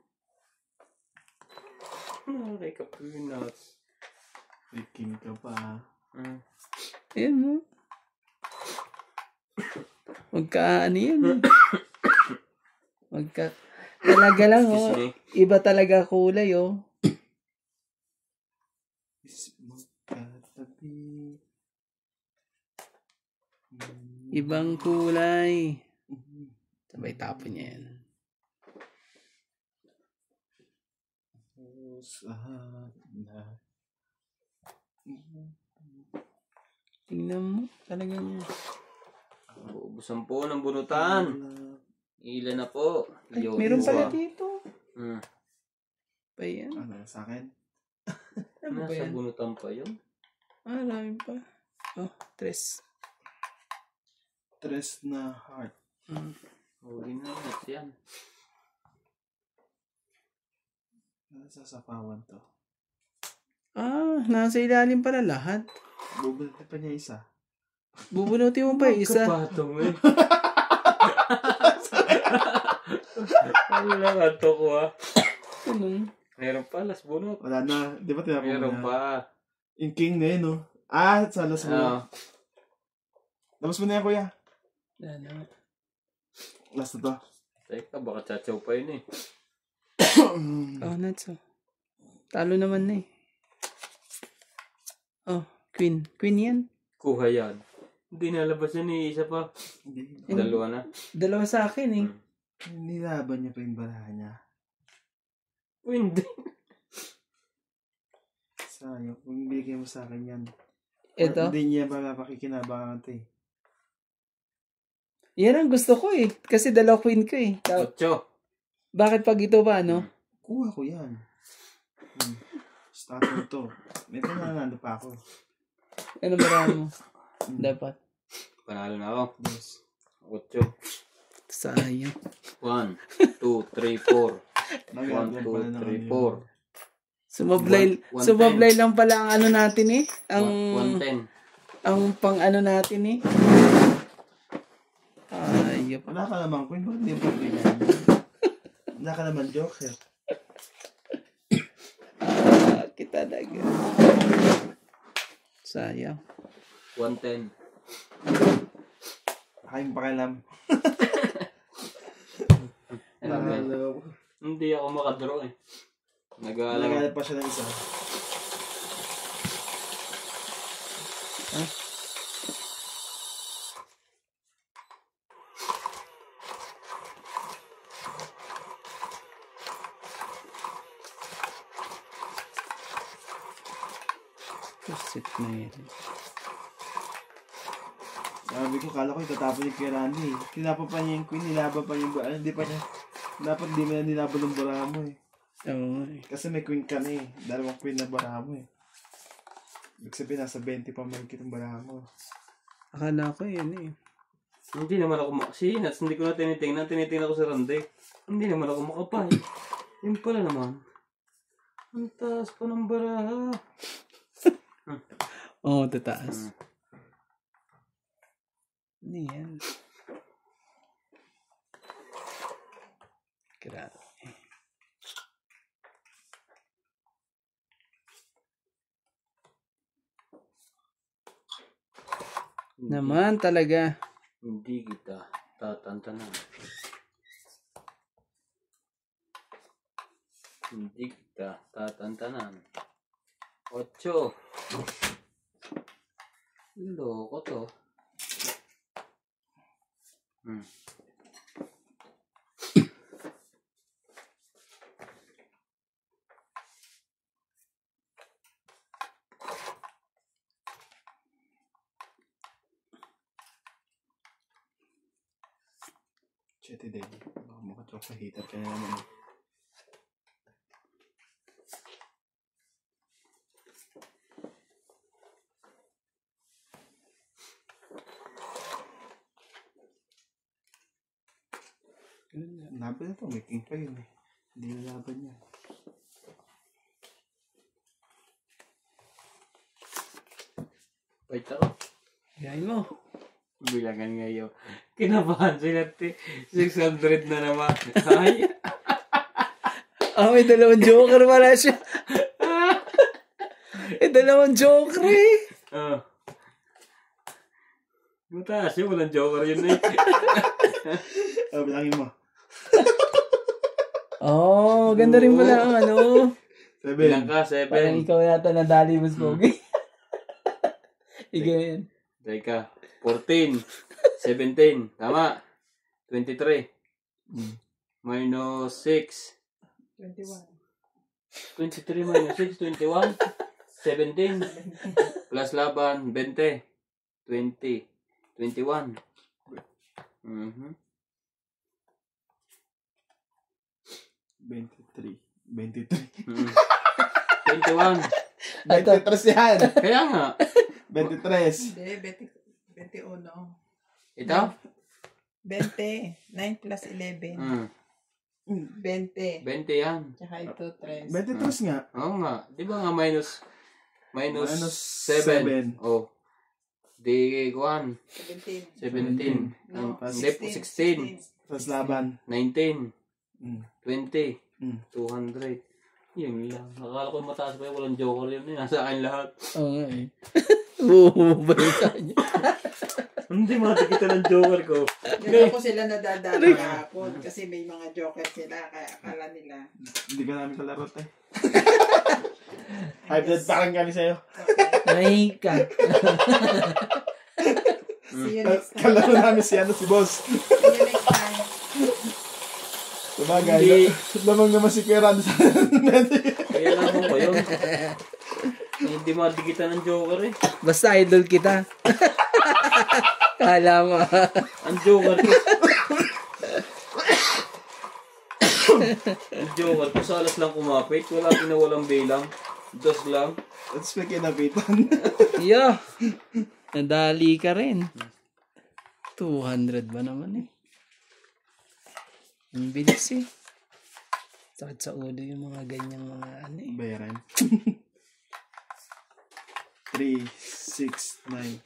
Okay, kapag nuts. Freaking ka pa. Ayan mo. Ano yan eh. Talaga lang oh. Excuse me. Iba talaga kulay oh. Magkatabi. Ibang kulay. Sabay tapon niya yan. Tingnan mo. Talagang Ubusan po ng bunutan. Ilan na po? ay, Yo, meron pala iwa. dito. Hmm. Pa yan. Ano sa akin? Ano ba Nasa yan? bunutan pa yun. Marami pa. Oh, 3. Tres na heart. Huli na nuts yan. Sasapawan to. Nasa ilalim pala lahat. Bubunutin pa niya isa. Bubunutin mo pa yung isa. Kapatong eh. Ano lang ato ko ah. Ano? Meron pa, last bunot. Wala na. Di ba tinapon mo Meron na? pa. Yung king na yun, no? Sa alas mo. Ah, Tapos mo na yan, kuya. Ano? Last na to. teka, baka chachaw pa yun eh. Oh, nuts oh. Talo naman na eh. Oh, queen. Queen yan. Kuha yan. Hindi nalabas yun eh, isa pa. Hindi. Dalawa na. Dalawa sa akin eh. Nilaban niya pa yung barahan niya. Hindi. Sayang. Kung bigay mo sa akin yan. Ito? Hindi niya ba pakikinabangan ito eh. Yan ang gusto ko eh. Kasi dalawa queen ko eh. Ocho. Bakit pag ito ba, ano? Kuha ko yan. Starter to. May pananalo pa ako. Ano marami mo? Dapat. Panalo na ako. Yes. Ocho. Sayang. 1, 2, 3, 4. 1, Nagagawa 2, pala ng 3, ano 4. Sumablay lang pala ang ano natin eh. Ang 110. ang pang ano natin eh. Ayop. Wala ka naman, Queen. Bakit hindi pa ganyan? Wala ka naman, Joker. Kita talaga. Sayang. 110. Aking pakialam. Hello. Hindi ako makadraw eh. Nag-aalam. Nagalit pa siya ng isa. Pusit na yan. Sabi ko, kala ko itatapon yung kay Randy. Tinapon pa niya yung Queen, nilaban pa yung hindi pa niya. Dapat di mo na nilaban ng baraha mo eh. Oo eh. Kasi may Queen ka na eh. Dalawang Queen na baraha mo eh. Ibig sabihin, nasa 20 pa mahigit ang baraha mo. Akala ko yun eh. Hindi naman ako makasinats. Hindi ko na tinitingnan. Tinitingnan ko sa Randy. Hindi naman ako makapay. Yun pala naman. Ang taas pa ng baraha. Oo, tataas. Ano yan? Grabe. Naman talaga. Hindi kita tatantanan. Hindi kita tatantanan. 8. Loko to. Chetty Daddy. Baka makatrok sa heater ka na naman eh. Laban na to, may king pa yun eh. Hindi na laban niya. Wait ako. Gayahin mo. Bilangan ngayon. Kinabahan sila, 600 na naman. Ay. May dalawang joker pala siya. Dalawang joker eh. Mataas yun, walang joker yun eh. Bilangin mo. Ganda rin pala ang ano. 7. Bilang ka, 7. Parang ikaw yata nadali mas pogi. Ikaw yan. Teka, 14, 17, tama. 23, minus 6, 21. 23 minus 6, 21, 17, plus laban, 20, 20, 21. 23. 21. 23 yan. Kaya nga. 23. Hindi, 21. Ito? 20. 9 plus 11. 20. 20 yan. Tsaka ito, 3. 23 nga. Oo nga. Di ba nga minus Minus 7. Oh. Di 1. 17. 17. No, Hindi po, 16. Tapos laban. 19. 20. 200. 200. Yun lang. Nakakala ko mataas pa yun. Walang joker yun. Nasa akin lahat. Oo nga eh. Bumabalik sa kanya. Hindi matikita ng joker ko. Hindi ko sila nadadala kahapon kasi may mga joker sila kaya akala nila. Hindi ka namin kalaro tayo. High blood pa kami sa'yo. Ay ka. See you next time. Kalaro namin si boss. See you next time. Sabagay, lamang naman si Kuya Randy sa Kaya lang ko yun. Hindi matikitan ng joker eh. Basta idol kita. Kala mo. Ang joker ko. Ang joker ko sa alas lang kumapit. Wala pinawalang bilang. 2 lang. Tapos may kinapitan. Yo. Nadali ka rin. 200 ba naman eh. Ang bilis eh. Sakit sa ulo yung mga ganyang mga ano eh. Bayaran. 3, 6, 9.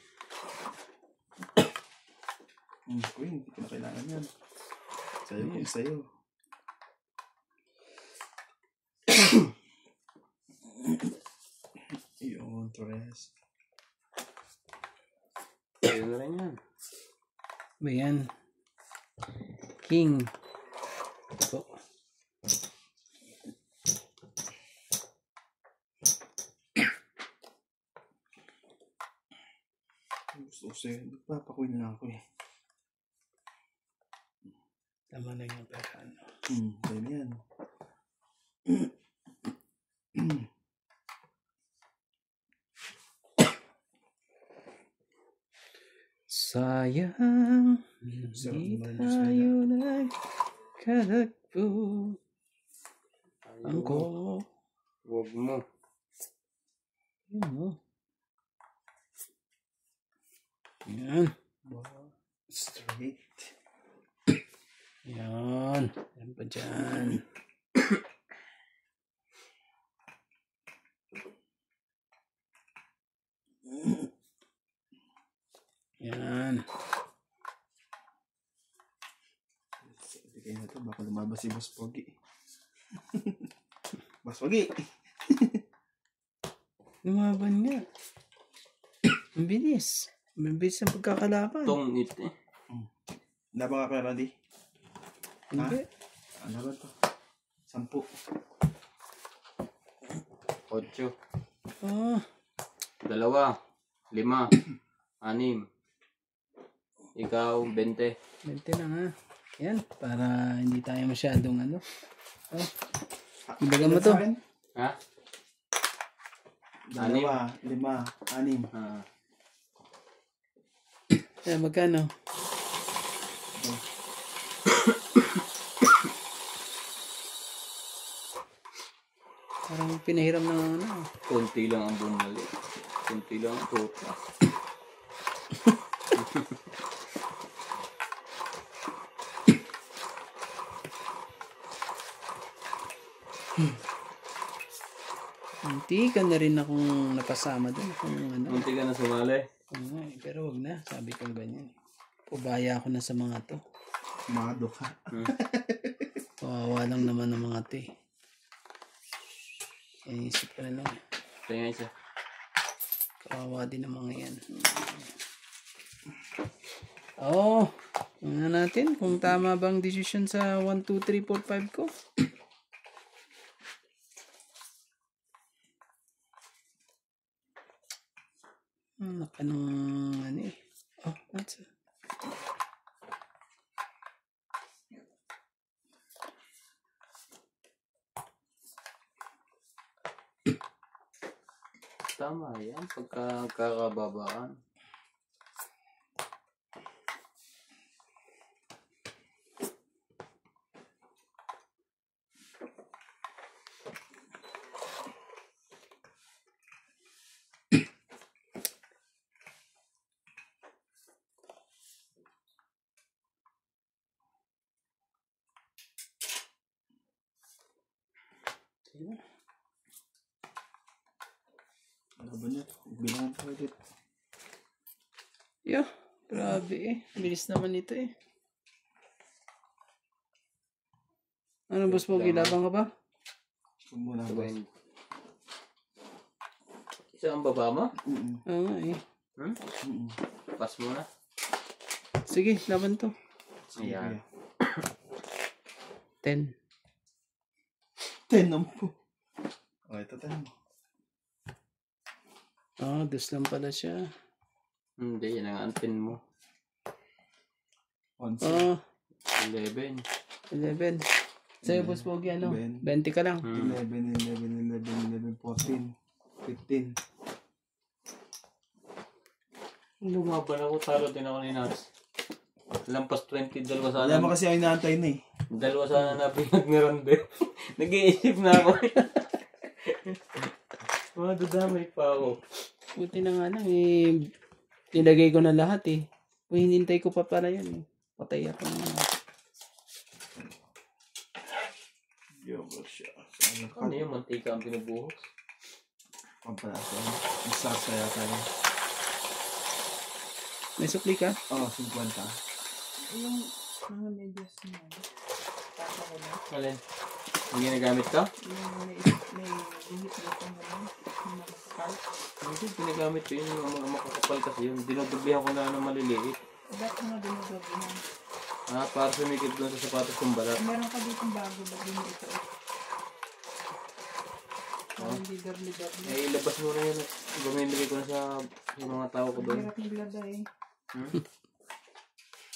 Queen, hindi ko na kailangan yan. Sa'yo kung sa'yo. Yun, Torres. Ayun na rin yan. Ba yan? King. Ito. Gusto ko sa'yo. Nagpapakuin na ako eh. Tama na yung pera. Ano? Ganyan. Sayang, hindi tayo nagkalagpo. Ang ko. Huwag mo. Yan o. Yan. Straight. Yan. Yan pa dyan. Yan. Hindi kayo na ito. Baka lumabas si Boss Pogi. Boss Pogi. Lumaban nga. Ang bilis. Ang bilis ang pagkakalaban. Tongit eh. Laban ka kay Randy? Hindi. Ano ba ito? 10. 8. Oh. 2. 5. 6. Ikaw, 20. 20 na nga. Yan. Para hindi tayo masyadong ano. Oh. Ibaga mo to. Ha? 2, 5, 6. Eh, magkano? Parang pinahiram na ano. Kunti lang ang bumalik. Kunti lang ang tuta. Hindi ka na rin akong napasama doon. Kung ano. Munti ka na sumali. Pero wag na. Sabi ko ganyan. Pabaya ako na sa mga to. Mado ka. Kawawa lang naman ng mga to eh. Inisip ka na lang. Ito nga isa. Kawawa din ng mga yan. Tingnan natin kung tama bang decision sa 1, 2, 3, 4, 5 ko. Anong ano eh. That's it. Tama yan. Pagkakababaan. Ano ba niya? Bilangan ko ulit. Grabe eh. Bilis naman ito eh. Ano boss mo? Gilabang ka ba? Huwag muna ba? Isa ang baba mo? Oo nga eh. Pass mo na. Sige, laban to. Ayan. 10. 10 naman po. Ito 10 mo. Dus lang pala siya. Hindi, yan ang antin mo. 11. 11. 11. Sa'yo boss Pogi, ano? 20 20 ka lang. 11, 11, 11, 11, 14, 15. Lumaban ako, talo din ako ni Nats. Lampas 20, dalawa sana. Alam mo kasi ako inaantay na eh. Dalawa sana na pinag-meron din. Nag-iisip na ako. Madadamay pa ako. Buti na nga lang eh. Nilagay ko na lahat eh. Hinintay ko pa pala yun eh. Patay ako na. Yogurt siya. Ano yung mantika ang pinubuhos? Pampalasa. Masasaya tayo. May supli ka? Oo, 50. Yung mga medyas niya. Tata ko na. Alin? Ang ginagamit ka? Yung may hihit na ito naman. Yung makakal. Hindi, ginagamit ko yun. Yung mga makakapal kasi yun. Dinodoblihan ko na ng maliliit. Ba't mo na dinugabi na? Para sumikip doon sa sapatos kong balat. Meron ka dito bago. Ba't din ito? Parang di darli-darli. Ilabas mo na yun at bumimigay ko na sa mga tao ko doon. Hirap nilada eh.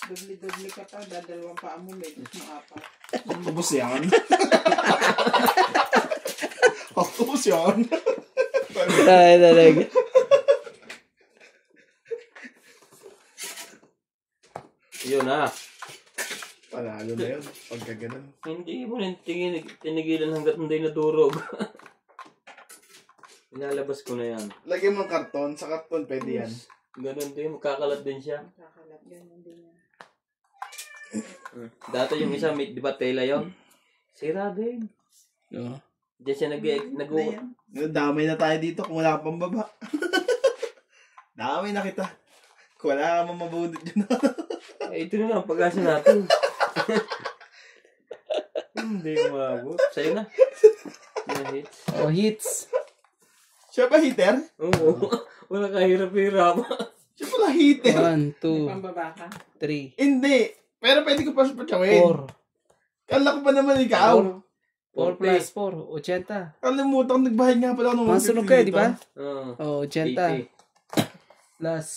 Dubli-dubli ka pa. Dadalawang paa mo. Medyo maapat. Octopus yan. Octopus yan. Ay, talaga. Yun na. Panalo na yun. Pagka ganun. Hindi mo rin tinigilan hanggat hindi nadurog. Ilalabas ko na yan. Lagyan mo ng karton. Sa karton pwede yan. Ganun din. Magkakalat din siya. Kakalat. Ganun din yan. Dati yung isa, di ba tela yun? Sira din. Oo. Diyan siya Damay na tayo dito kung wala pang baba. Damay na kita. Kung wala ka mamabudot dyan. Ito na lang, pag-asa natin. Hindi umabot. Sa'yo na. Hits. Hits. Siya ba hitter? Oo. Wala kahirap-hirap. Siya pala hitter. 1, 2, Pambaba ka? 3, Hindi. Pero pwede ko pa patawin. 4. Kala ko ba naman ikaw? 4 plus 4, 80. Kalimutan, nagbayad nga pala ako ng Masunod kayo, di ba? Oo. 80 plus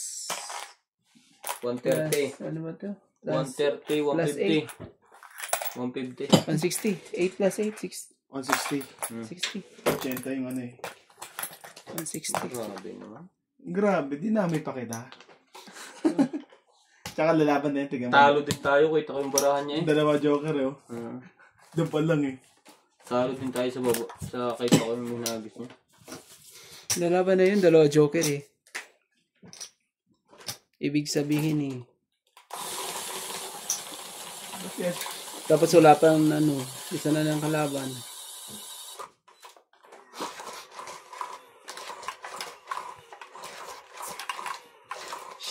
130. ano ba to? Plus 130, 150. 150. 160. 8 plus 8, 160. 60. 80 yung ano eh. 160. Grabe naman. Grabe, dinamay pa kita. Tsaka lalaban na yun, tignan mo. Talo din tayo, kita ko yung barahan niya eh. Dalawa joker eh. Doon pa lang eh. Talo din tayo sa baba. Sa kita ko yung minagis niya. Lalaban na yun, dalawa joker eh. Ibig sabihin eh. Okay. Dapat wala pang ano, isa na lang kalaban.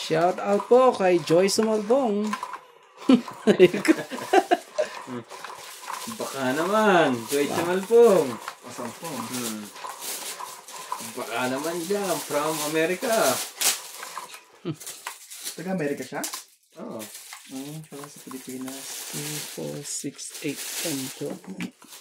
Shout out po kay Joyce Sumalbong. Baka naman. Joy Chamalpong. Pasampong. Baka naman dyan. From America. Taga-Amerika siya? Oo. Pala sa Pilipinas. 2, 4, 6, 8, 10, 12.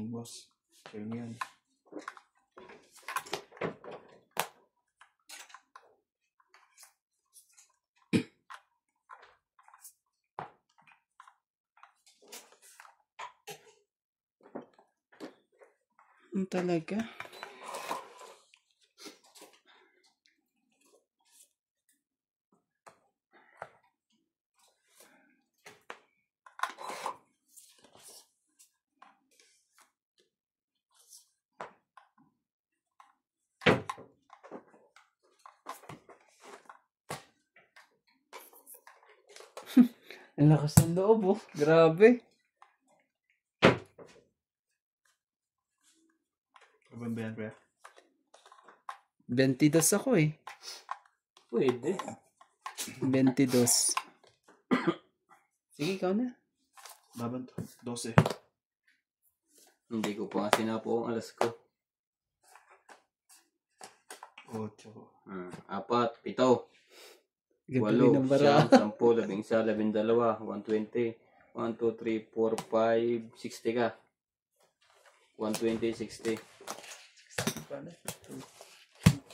Boss. Sa'yo yan. Talaga? Ang lakas ng loob, oh. Grabe. Kapag ba yan, pre? 22 ako eh. Pwede. 22. Sige, ikaw na. Laban to. 12. Hindi ko pa nga sinapo ang alas ko. 8. 4, 7, Gatuloy 8, ng bara. 9, 10, 11, 12, 120, 1, 2, 3, 4, 5, 60 ka. 120, 60. Pala. 2,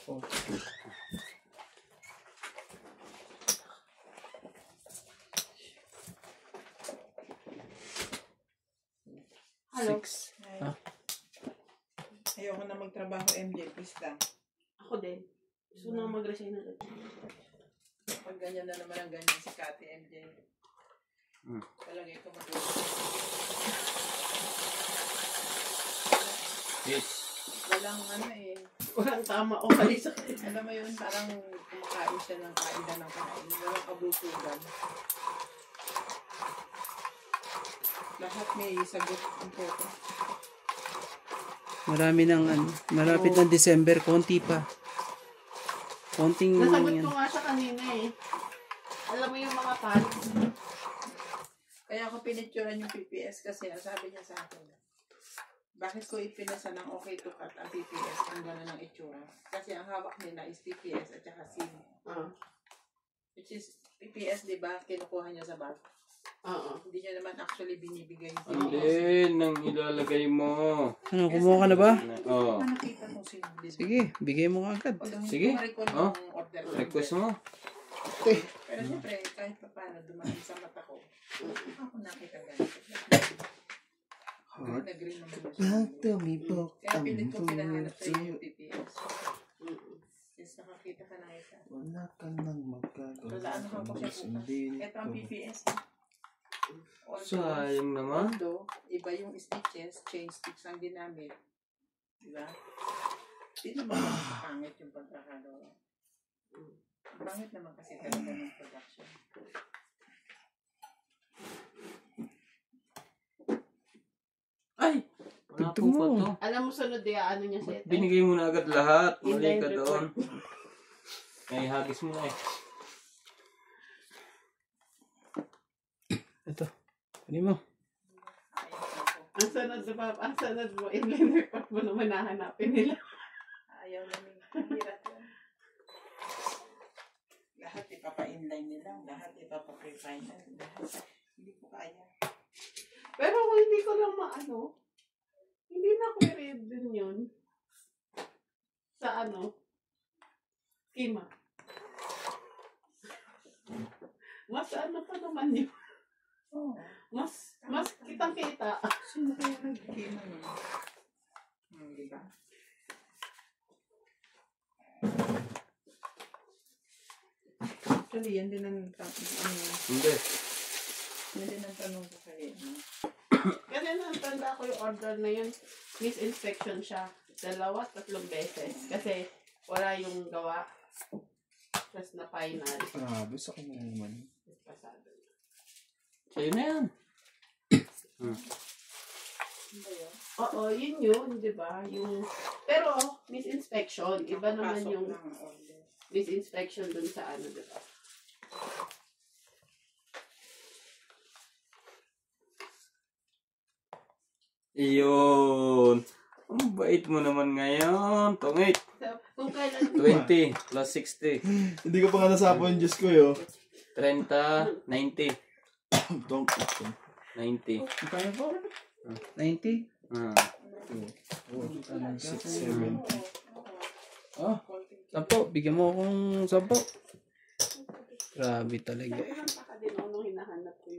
4. Hello. 6. Ayoko na magtrabaho, MJ. Please lang. Ako din. Gusto na mag-resign agad. Pag ganyan na naman ang ganyan si Kati, MJ. Palagay ko matulog. Yes. Walang ano eh. Walang tama o mali sa kanya. Alam mo yun, parang kumakain siya ng kain na ng kain. Walang kabulugan. Lahat may sagot ang photo. Marami ng ano. Malapit ng December. Konti pa. Konting Nasagot yan. ko nga siya kanina eh. Alam mo yung mga pals. Kaya ako pinicturean yung PPS kasi sabi niya sa akin, bakit ko ipinasa ng okay to cut ang PPS kung gano'n ang itsura? Kasi ang hawak nila is PPS at saka SIM. Which is, PPS, di ba, kinukuha niya sa bag? Hindi niya naman actually binibigay yung Hindi, nang ilalagay mo. Ano, kumuha ka na ba? Oo. Nakita mo SIM, di ba? Sige, bigay mo nga agad. Although hindi Sige. ko ma-recall Oh. yung order ko. Request mo. Pero siyempre, kahit pa paano dumaan sa mata ko, ako nakita ganito. Nag-green naman na siya. Kaya pilit ko pinahanap sa yung PPS. Yes, nakakita ka na ito. Wala ka nang magkagawa. Wala, ano ka po siya bukas. Ito ang PPS. Sayang naman. Although, iba yung stitches, chain stitch ang ginamit. Diba? Hindi naman pangit yung pagkakagawa. Pangit naman kasi talaga ng production. Ay! Wala Tugtog po pa mo. to. Alam mo sunod yung ano niya sa ito. Binigay mo na agad lahat. Mali Inline ka report. doon. Ay, hagis mo na eh. Ito. Ano mo? Ang sunod na ang sunod mo, inline report mo naman nahanapin nila. Ayaw namin. Hirap yan. Lahat ipapa-inline nila. Lahat ipapa-pre-final. Lahat. Hindi ko kaya. Pero kung hindi ko lang maano, hindi na query din yun. Sa ano? Kima. Mas ano pa naman yun. Oo. Mas kitang-kita. Sino kaya nag-kima nun? Diba? Actually, yan din ang Hindi. yan din ang tanong ko sa'yo. No? Kasi natanda ko yung order na yun, misinspection siya. 2, 3 beses. Kasi wala yung gawa. stress na final. Grabe, sa kumuman. Pasado. Sa'yo na yan. Oo, yun, di ba? Yung, pero, Miss Inspection, iba naman yung Miss Inspection dun sa ano, di ba? Iyon. Ang bait mo naman ngayon. Tungit. So, kung kailan 20 plus 60. Hindi ko pa nga nasapo yung Diyos ko yo. 30, 90. Don't eat 90. Kaya po? 90? Ah. 670. Oh, 10. Bigyan mo akong 10. Grabe talaga.